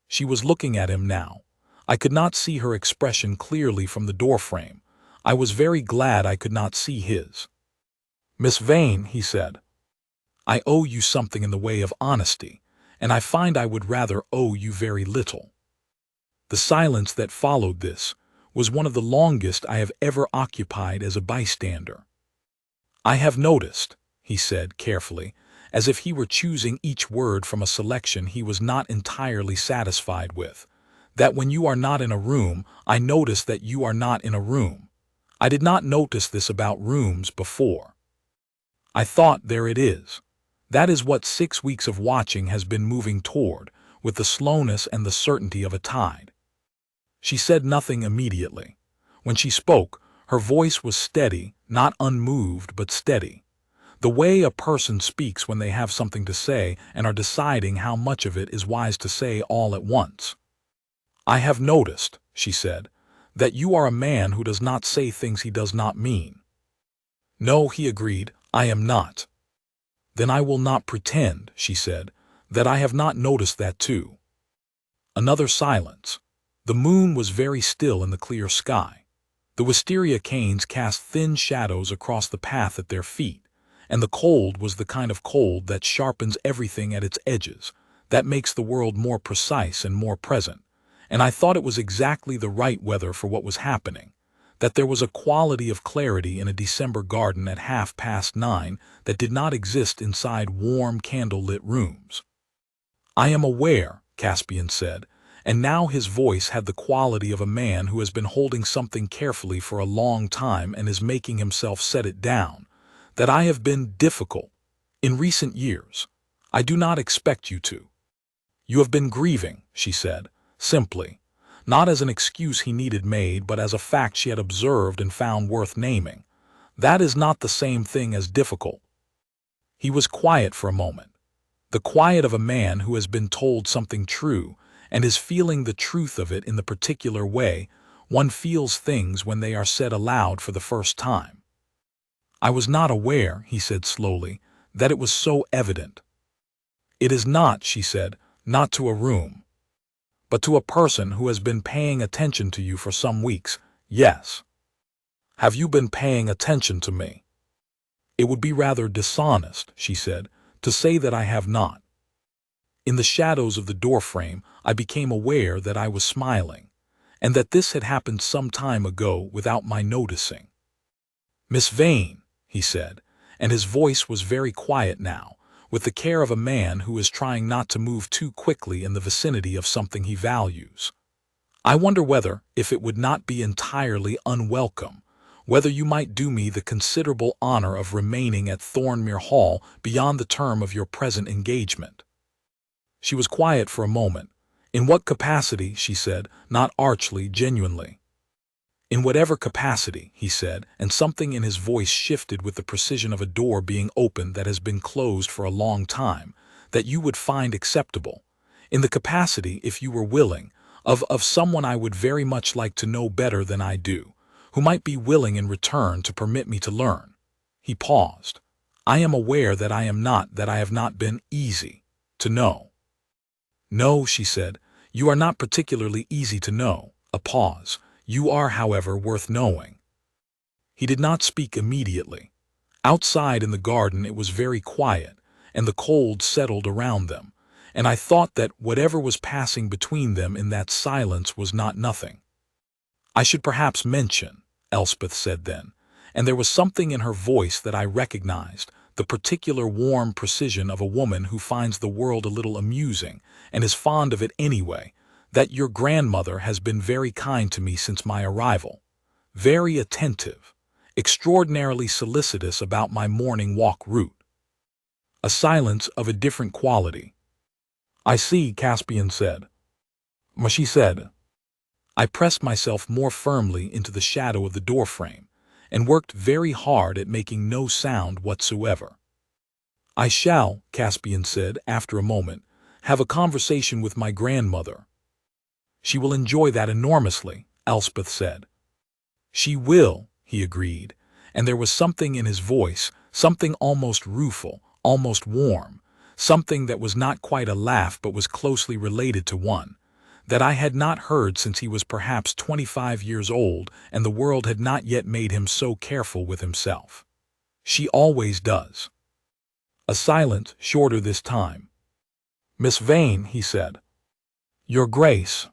She was looking at him now. I could not see her expression clearly from the doorframe. I was very glad I could not see his. "Miss Vane," he said, "I owe you something in the way of honesty, and I find I would rather owe you very little." The silence that followed this was one of the longest I have ever occupied as a bystander. "I have noticed," he said carefully, as if he were choosing each word from a selection he was not entirely satisfied with, "that when you are not in a room, I notice that you are not in a room. I did not notice this about rooms before. I thought, there it is. That is what 6 weeks of watching has been moving toward, with the slowness and the certainty of a tide." She said nothing immediately. When she spoke, her voice was steady, not unmoved but steady. The way a person speaks when they have something to say and are deciding how much of it is wise to say all at once. "I have noticed," she said, "that you are a man who does not say things he does not mean." "No," he agreed, "I am not." "Then I will not pretend," she said, "that I have not noticed that too." Another silence. The moon was very still in the clear sky. The wisteria canes cast thin shadows across the path at their feet, and the cold was the kind of cold that sharpens everything at its edges, that makes the world more precise and more present. And I thought it was exactly the right weather for what was happening, that there was a quality of clarity in a December garden at 9:30 that did not exist inside warm, candle-lit rooms. "I am aware," Caspian said, and now his voice had the quality of a man who has been holding something carefully for a long time and is making himself set it down, "that I have been difficult in recent years. I do not expect you to." "You have been grieving," she said, simply, not as an excuse he needed made, but as a fact she had observed and found worth naming. "That is not the same thing as difficult." He was quiet for a moment, the quiet of a man who has been told something true and is feeling the truth of it in the particular way one feels things when they are said aloud for the first time. "I was not aware," he said slowly, "that it was so evident." "It is not," she said, "not to a room. But to a person who has been paying attention to you for some weeks, yes." "Have you been paying attention to me?" "It would be rather dishonest," she said, "to say that I have not." In the shadows of the doorframe, I became aware that I was smiling, and that this had happened some time ago without my noticing. "Miss Vane," he said, and his voice was very quiet now, with the care of a man who is trying not to move too quickly in the vicinity of something he values. "I wonder whether, if it would not be entirely unwelcome, whether you might do me the considerable honor of remaining at Thornmere Hall beyond the term of your present engagement." She was quiet for a moment. "In what capacity?" she said, not archly, genuinely. "In whatever capacity," he said, and something in his voice shifted with the precision of a door being opened that has been closed for a long time, "that you would find acceptable. In the capacity, if you were willing, of someone I would very much like to know better than I do, who might be willing in return to permit me to learn." He paused. "I am aware that I have not been easy to know." "No," she said, "you are not particularly easy to know." A pause. "You are, however, worth knowing." He did not speak immediately. Outside in the garden it was very quiet, and the cold settled around them, and I thought that whatever was passing between them in that silence was not nothing. "I should perhaps mention," Elspeth said then, and there was something in her voice that I recognized, the particular warm precision of a woman who finds the world a little amusing and is fond of it anyway, "that your grandmother has been very kind to me since my arrival, very attentive, extraordinarily solicitous about my morning walk route." A silence of a different quality. "I see," Caspian said. She said. I pressed myself more firmly into the shadow of the doorframe, and worked very hard at making no sound whatsoever. "I shall," Caspian said after a moment, "have a conversation with my grandmother." "She will enjoy that enormously," Elspeth said. "She will," he agreed, and there was something in his voice, something almost rueful, almost warm, something that was not quite a laugh but was closely related to one, that I had not heard since he was perhaps 25 years old and the world had not yet made him so careful with himself. "She always does." A silence, shorter this time. "Miss Vane," he said. "Your Grace."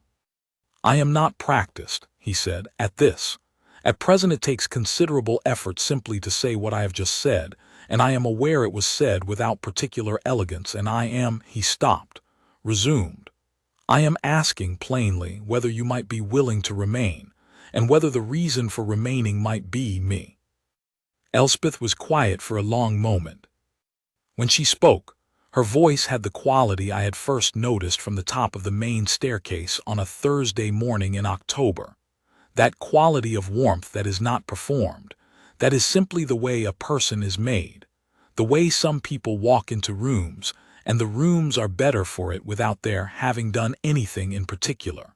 "I am not practiced," he said, "at this. At present it takes considerable effort simply to say what I have just said, and I am aware it was said without particular elegance, and I am—" He stopped, resumed. "I am asking plainly whether you might be willing to remain, and whether the reason for remaining might be me." Elspeth was quiet for a long moment. When she spoke, her voice had the quality I had first noticed from the top of the main staircase on a Thursday morning in October, that quality of warmth that is not performed, that is simply the way a person is made, the way some people walk into rooms, and the rooms are better for it without their having done anything in particular.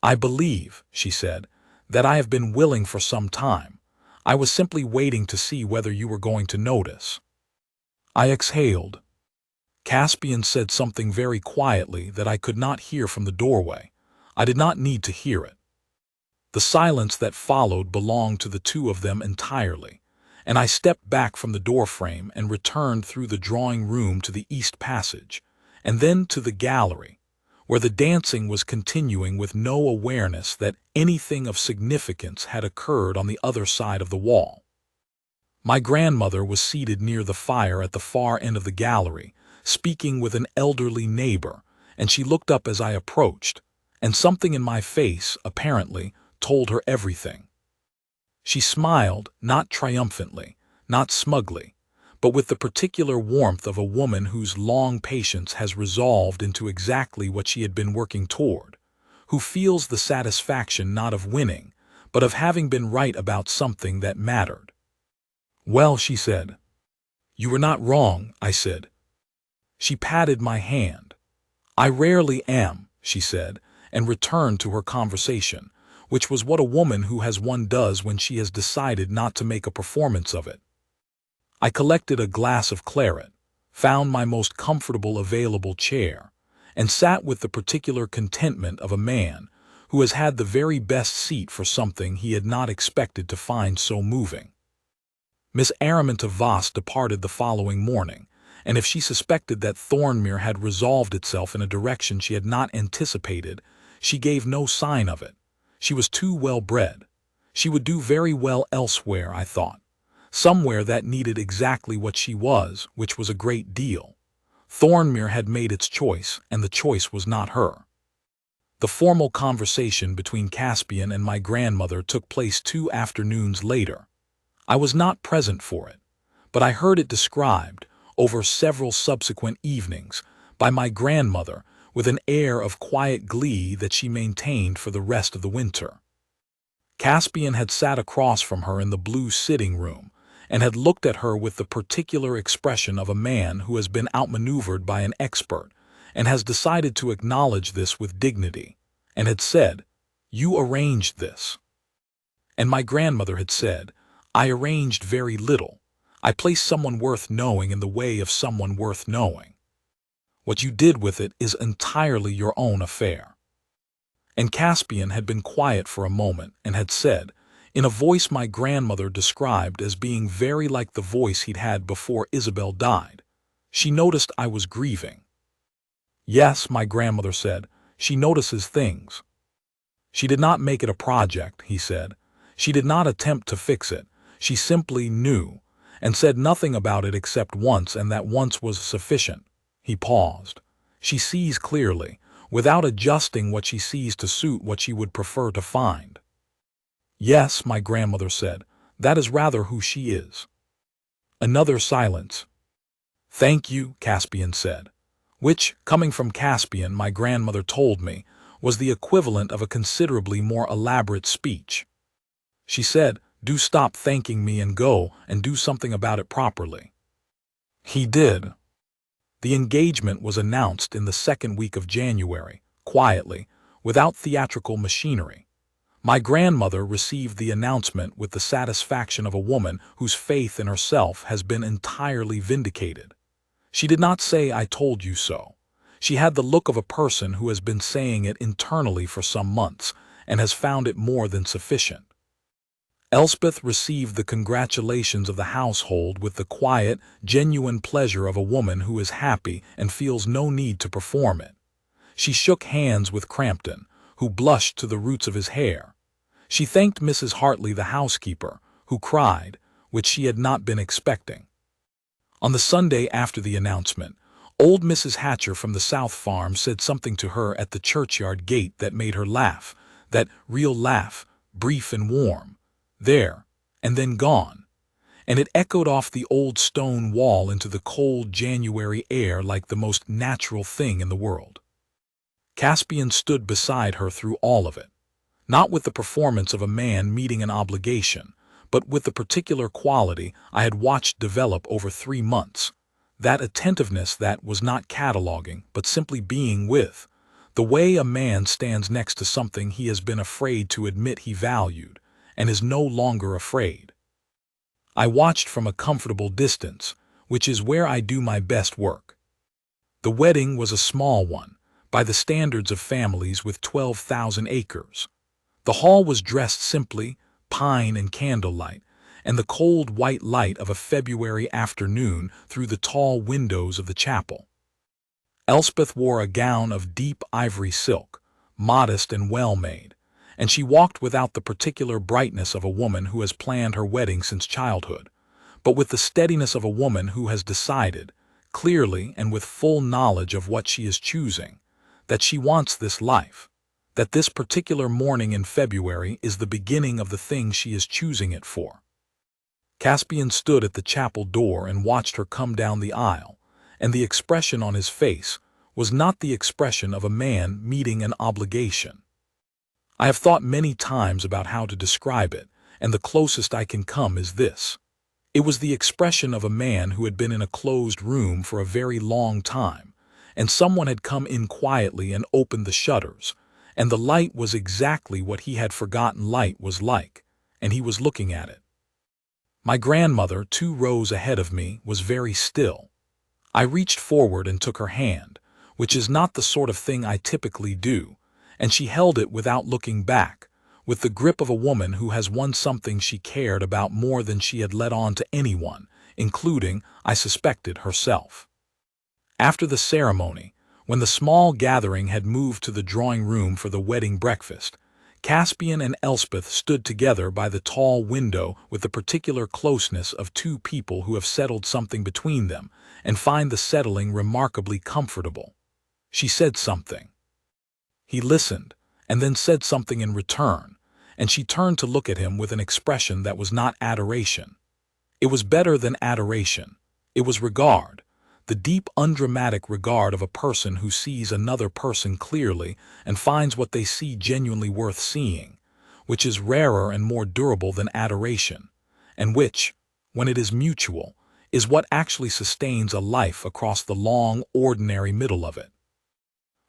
"I believe," she said, "that I have been willing for some time. I was simply waiting to see whether you were going to notice." I exhaled. Caspian said something very quietly that I could not hear from the doorway. I did not need to hear it. The silence that followed belonged to the two of them entirely, and I stepped back from the doorframe and returned through the drawing room to the east passage, and then to the gallery, where the dancing was continuing with no awareness that anything of significance had occurred on the other side of the wall. My grandmother was seated near the fire at the far end of the gallery, speaking with an elderly neighbor, and she looked up as I approached, and something in my face, apparently, told her everything. She smiled, not triumphantly, not smugly, but with the particular warmth of a woman whose long patience has resolved into exactly what she had been working toward, who feels the satisfaction not of winning, but of having been right about something that mattered. "Well," she said. "You were not wrong," I said. She patted my hand. "I rarely am," she said, and returned to her conversation, which was what a woman who has won does when she has decided not to make a performance of it. I collected a glass of claret, found my most comfortable available chair, and sat with the particular contentment of a man who has had the very best seat for something he had not expected to find so moving. Miss Araminta Voss departed the following morning, and if she suspected that Thornmere had resolved itself in a direction she had not anticipated, she gave no sign of it. She was too well bred. She would do very well elsewhere, I thought. Somewhere that needed exactly what she was, which was a great deal. Thornmere had made its choice, and the choice was not her. The formal conversation between Caspian and my grandmother took place 2 afternoons later. I was not present for it, but I heard it described, over several subsequent evenings, by my grandmother with an air of quiet glee that she maintained for the rest of the winter. Caspian had sat across from her in the blue sitting room, and had looked at her with the particular expression of a man who has been outmaneuvered by an expert, and has decided to acknowledge this with dignity, and had said, "You arranged this." And my grandmother had said, "I arranged very little. I placed someone worth knowing in the way of someone worth knowing. What you did with it is entirely your own affair." And Caspian had been quiet for a moment and had said, in a voice my grandmother described as being very like the voice he'd had before Isabel died, "She noticed I was grieving." "Yes," my grandmother said, "she notices things." "She did not make it a project," he said. "She did not attempt to fix it. She simply knew, and said nothing about it except once, and that once was sufficient." He paused. "She sees clearly, without adjusting what she sees to suit what she would prefer to find." "Yes," my grandmother said, "that is rather who she is." Another silence. "Thank you," Caspian said, which, coming from Caspian, my grandmother told me, was the equivalent of a considerably more elaborate speech. She said, "Do stop thanking me and go and do something about it properly." He did. The engagement was announced in the 2nd week of January, quietly, without theatrical machinery. My grandmother received the announcement with the satisfaction of a woman whose faith in herself has been entirely vindicated. She did not say, "I told you so." She had the look of a person who has been saying it internally for some months, and has found it more than sufficient. Elspeth received the congratulations of the household with the quiet, genuine pleasure of a woman who is happy and feels no need to perform it. She shook hands with Crampton, who blushed to the roots of his hair. She thanked Mrs. Hartley, the housekeeper, who cried, which she had not been expecting. On the Sunday after the announcement, old Mrs. Hatcher from the South Farm said something to her at the churchyard gate that made her laugh, that real laugh, brief and warm. There, and then gone, and it echoed off the old stone wall into the cold January air like the most natural thing in the world. Caspian stood beside her through all of it, not with the performance of a man meeting an obligation, but with the particular quality I had watched develop over 3 months, that attentiveness that was not cataloguing, but simply being with, The way a man stands next to something he has been afraid to admit he valued, and is no longer afraid. I watched from a comfortable distance, which is where I do my best work. The wedding was a small one, by the standards of families with 12,000 acres. The hall was dressed simply, pine and candlelight, and the cold white light of a February afternoon through the tall windows of the chapel. Elspeth wore a gown of deep ivory silk, modest and well-made, and she walked without the particular brightness of a woman who has planned her wedding since childhood, but with the steadiness of a woman who has decided, clearly and with full knowledge of what she is choosing, that she wants this life, that this particular morning in February is the beginning of the thing she is choosing it for. Caspian stood at the chapel door and watched her come down the aisle, and the expression on his face was not the expression of a man meeting an obligation. I have thought many times about how to describe it, and the closest I can come is this. It was the expression of a man who had been in a closed room for a very long time, and someone had come in quietly and opened the shutters, and the light was exactly what he had forgotten light was like, and he was looking at it. My grandmother, 2 rows ahead of me, was very still. I reached forward and took her hand, which is not the sort of thing I typically do, and she held it without looking back, with the grip of a woman who has won something she cared about more than she had let on to anyone, including, I suspected, herself. After the ceremony, when the small gathering had moved to the drawing room for the wedding breakfast, Caspian and Elspeth stood together by the tall window with the particular closeness of 2 people who have settled something between them and find the settling remarkably comfortable. She said something. He listened, and then said something in return, and she turned to look at him with an expression that was not adoration. It was better than adoration. It was regard, the deep, undramatic regard of a person who sees another person clearly and finds what they see genuinely worth seeing, which is rarer and more durable than adoration, and which, when it is mutual, is what actually sustains a life across the long, ordinary middle of it.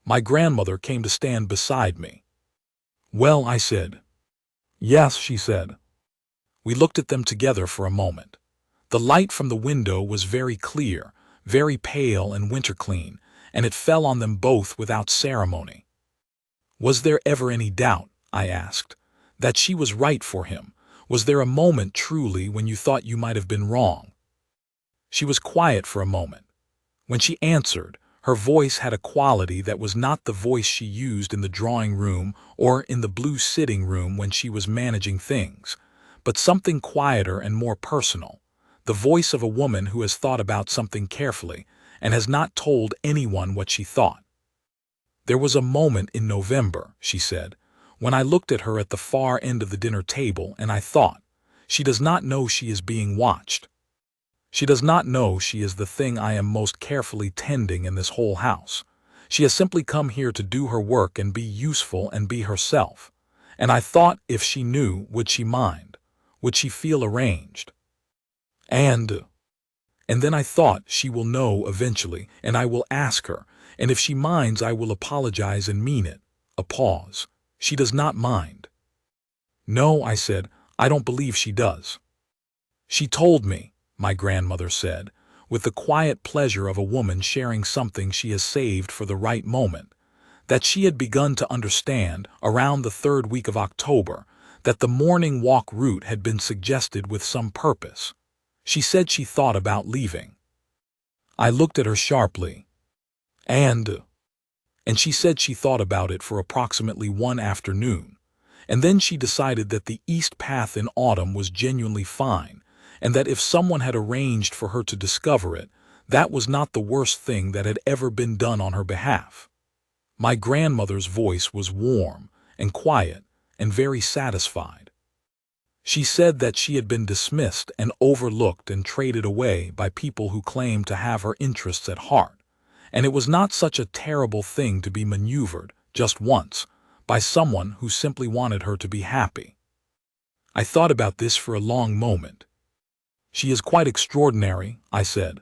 My grandmother came to stand beside me. "Well," I said. "Yes," she said. We looked at them together for a moment. The light from the window was very clear, very pale and winter-clean, and it fell on them both without ceremony. "Was there ever any doubt," I asked, "that she was right for him? Was there a moment truly when you thought you might have been wrong?" She was quiet for a moment. When she answered, her voice had a quality that was not the voice she used in the drawing room or in the blue sitting room when she was managing things, but something quieter and more personal, the voice of a woman who has thought about something carefully and has not told anyone what she thought. "There was a moment in November," she said, "when I looked at her at the far end of the dinner table and I thought, she does not know she is being watched. She does not know she is the thing I am most carefully tending in this whole house. She has simply come here to do her work and be useful and be herself. And I thought if she knew, would she mind? Would she feel arranged? And then I thought she will know eventually, and I will ask her, and if she minds I will apologize and mean it." A pause. "She does not mind." "No," I said, "I don't believe she does." "She told me," my grandmother said, with the quiet pleasure of a woman sharing something she has saved for the right moment, that she had begun to understand, around the 3rd week of October, that the morning walk route had been suggested with some purpose. She said she thought about leaving. I looked at her sharply. And she said she thought about it for approximately 1 afternoon, and then she decided that the east path in autumn was genuinely fine, and that if someone had arranged for her to discover it, that was not the worst thing that had ever been done on her behalf. My grandmother's voice was warm and quiet and very satisfied. She said that she had been dismissed and overlooked and traded away by people who claimed to have her interests at heart, and it was not such a terrible thing to be maneuvered, just once, by someone who simply wanted her to be happy. I thought about this for a long moment. "She is quite extraordinary," I said.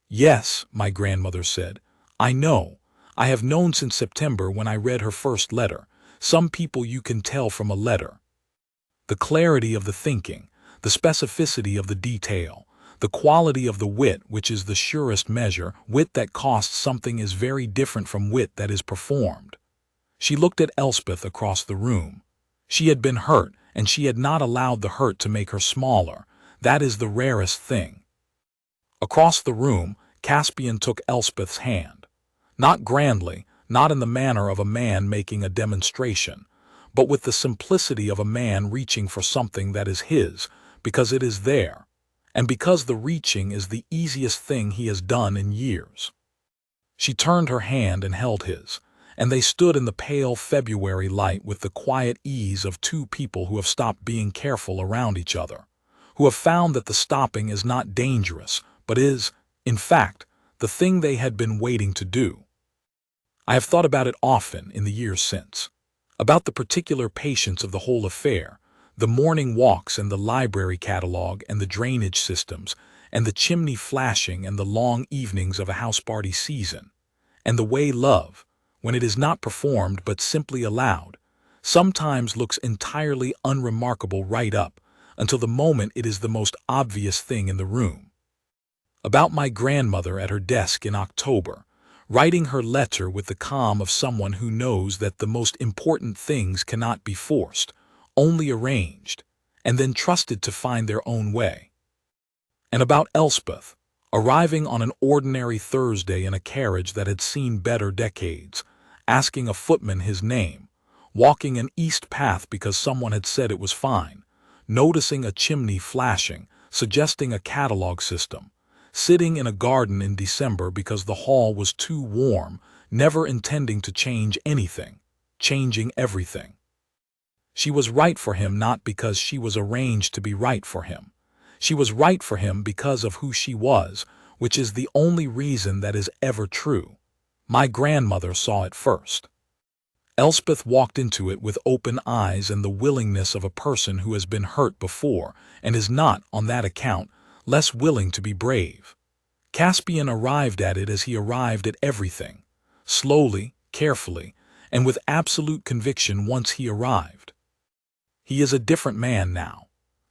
"Yes," my grandmother said. "I know. I have known since September when I read her first letter. Some people you can tell from a letter. The clarity of the thinking, the specificity of the detail, the quality of the wit which is the surest measure. Wit that costs something is very different from wit that is performed. She looked at Elspeth across the room. She had been hurt, and she had not allowed the hurt to make her smaller. That is the rarest thing. Across the room, Caspian took Elspeth's hand. Not grandly, not in the manner of a man making a demonstration, but with the simplicity of a man reaching for something that is his, because it is there, and because the reaching is the easiest thing he has done in years. She turned her hand and held his, and they stood in the pale February light with the quiet ease of two people who have stopped being careful around each other, who have found that the stopping is not dangerous, but is, in fact, the thing they had been waiting to do. I have thought about it often in the years since, about the particular patience of the whole affair, the morning walks and the library catalogue and the drainage systems, and the chimney flashing and the long evenings of a house party season, and the way love, when it is not performed but simply allowed, sometimes looks entirely unremarkable right up until the moment it is the most obvious thing in the room. About my grandmother at her desk in October, writing her letter with the calm of someone who knows that the most important things cannot be forced, only arranged, and then trusted to find their own way. And about Elspeth, arriving on an ordinary Thursday in a carriage that had seen better decades, asking a footman his name, walking an east path because someone had said it was fine, noticing a chimney flashing, suggesting a catalogue system, sitting in a garden in December because the hall was too warm, never intending to change anything, changing everything. She was right for him not because she was arranged to be right for him. She was right for him because of who she was, which is the only reason that is ever true. My grandmother saw it first. Elspeth walked into it with open eyes and the willingness of a person who has been hurt before and is not, on that account, less willing to be brave. Caspian arrived at it as he arrived at everything, slowly, carefully, and with absolute conviction once he arrived. He is a different man now.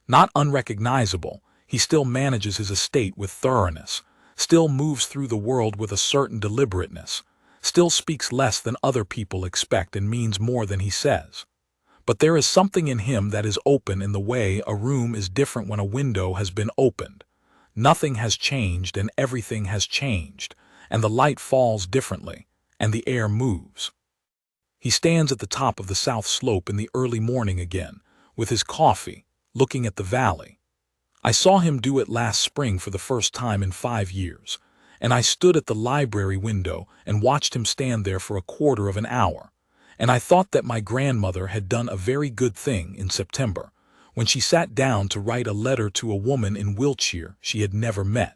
Not unrecognizable, he still manages his estate with thoroughness, still moves through the world with a certain deliberateness, still speaks less than other people expect and means more than he says. But there is something in him that is open in the way a room is different when a window has been opened. Nothing has changed and everything has changed, and the light falls differently, and the air moves. He stands at the top of the south slope in the early morning again, with his coffee, looking at the valley. I saw him do it last spring for the first time in 5 years, and I stood at the library window and watched him stand there for a quarter of an hour, and I thought that my grandmother had done a very good thing in September, when she sat down to write a letter to a woman in Wiltshire she had never met.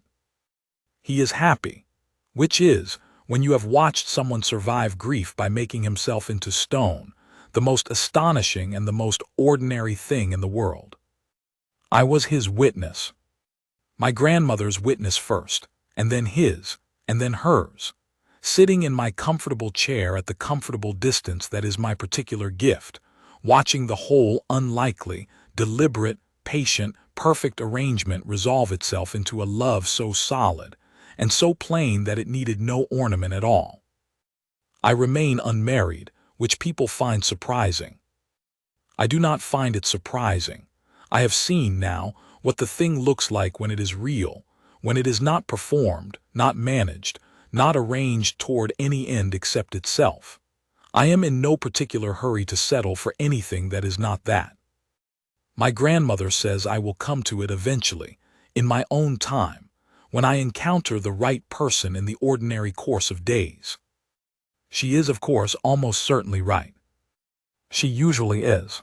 He is happy, which is, when you have watched someone survive grief by making himself into stone, the most astonishing and the most ordinary thing in the world. I was his witness. My grandmother's witness first, and then his, and then hers, sitting in my comfortable chair at the comfortable distance that is my particular gift, watching the whole unlikely, deliberate, patient, perfect arrangement resolve itself into a love so solid, and so plain that it needed no ornament at all. I remain unmarried, which people find surprising. I do not find it surprising. I have seen now what the thing looks like when it is real, when it is not performed, not managed, not arranged toward any end except itself. I am in no particular hurry to settle for anything that is not that. My grandmother says I will come to it eventually, in my own time, when I encounter the right person in the ordinary course of days. She is, of course, almost certainly right. She usually is.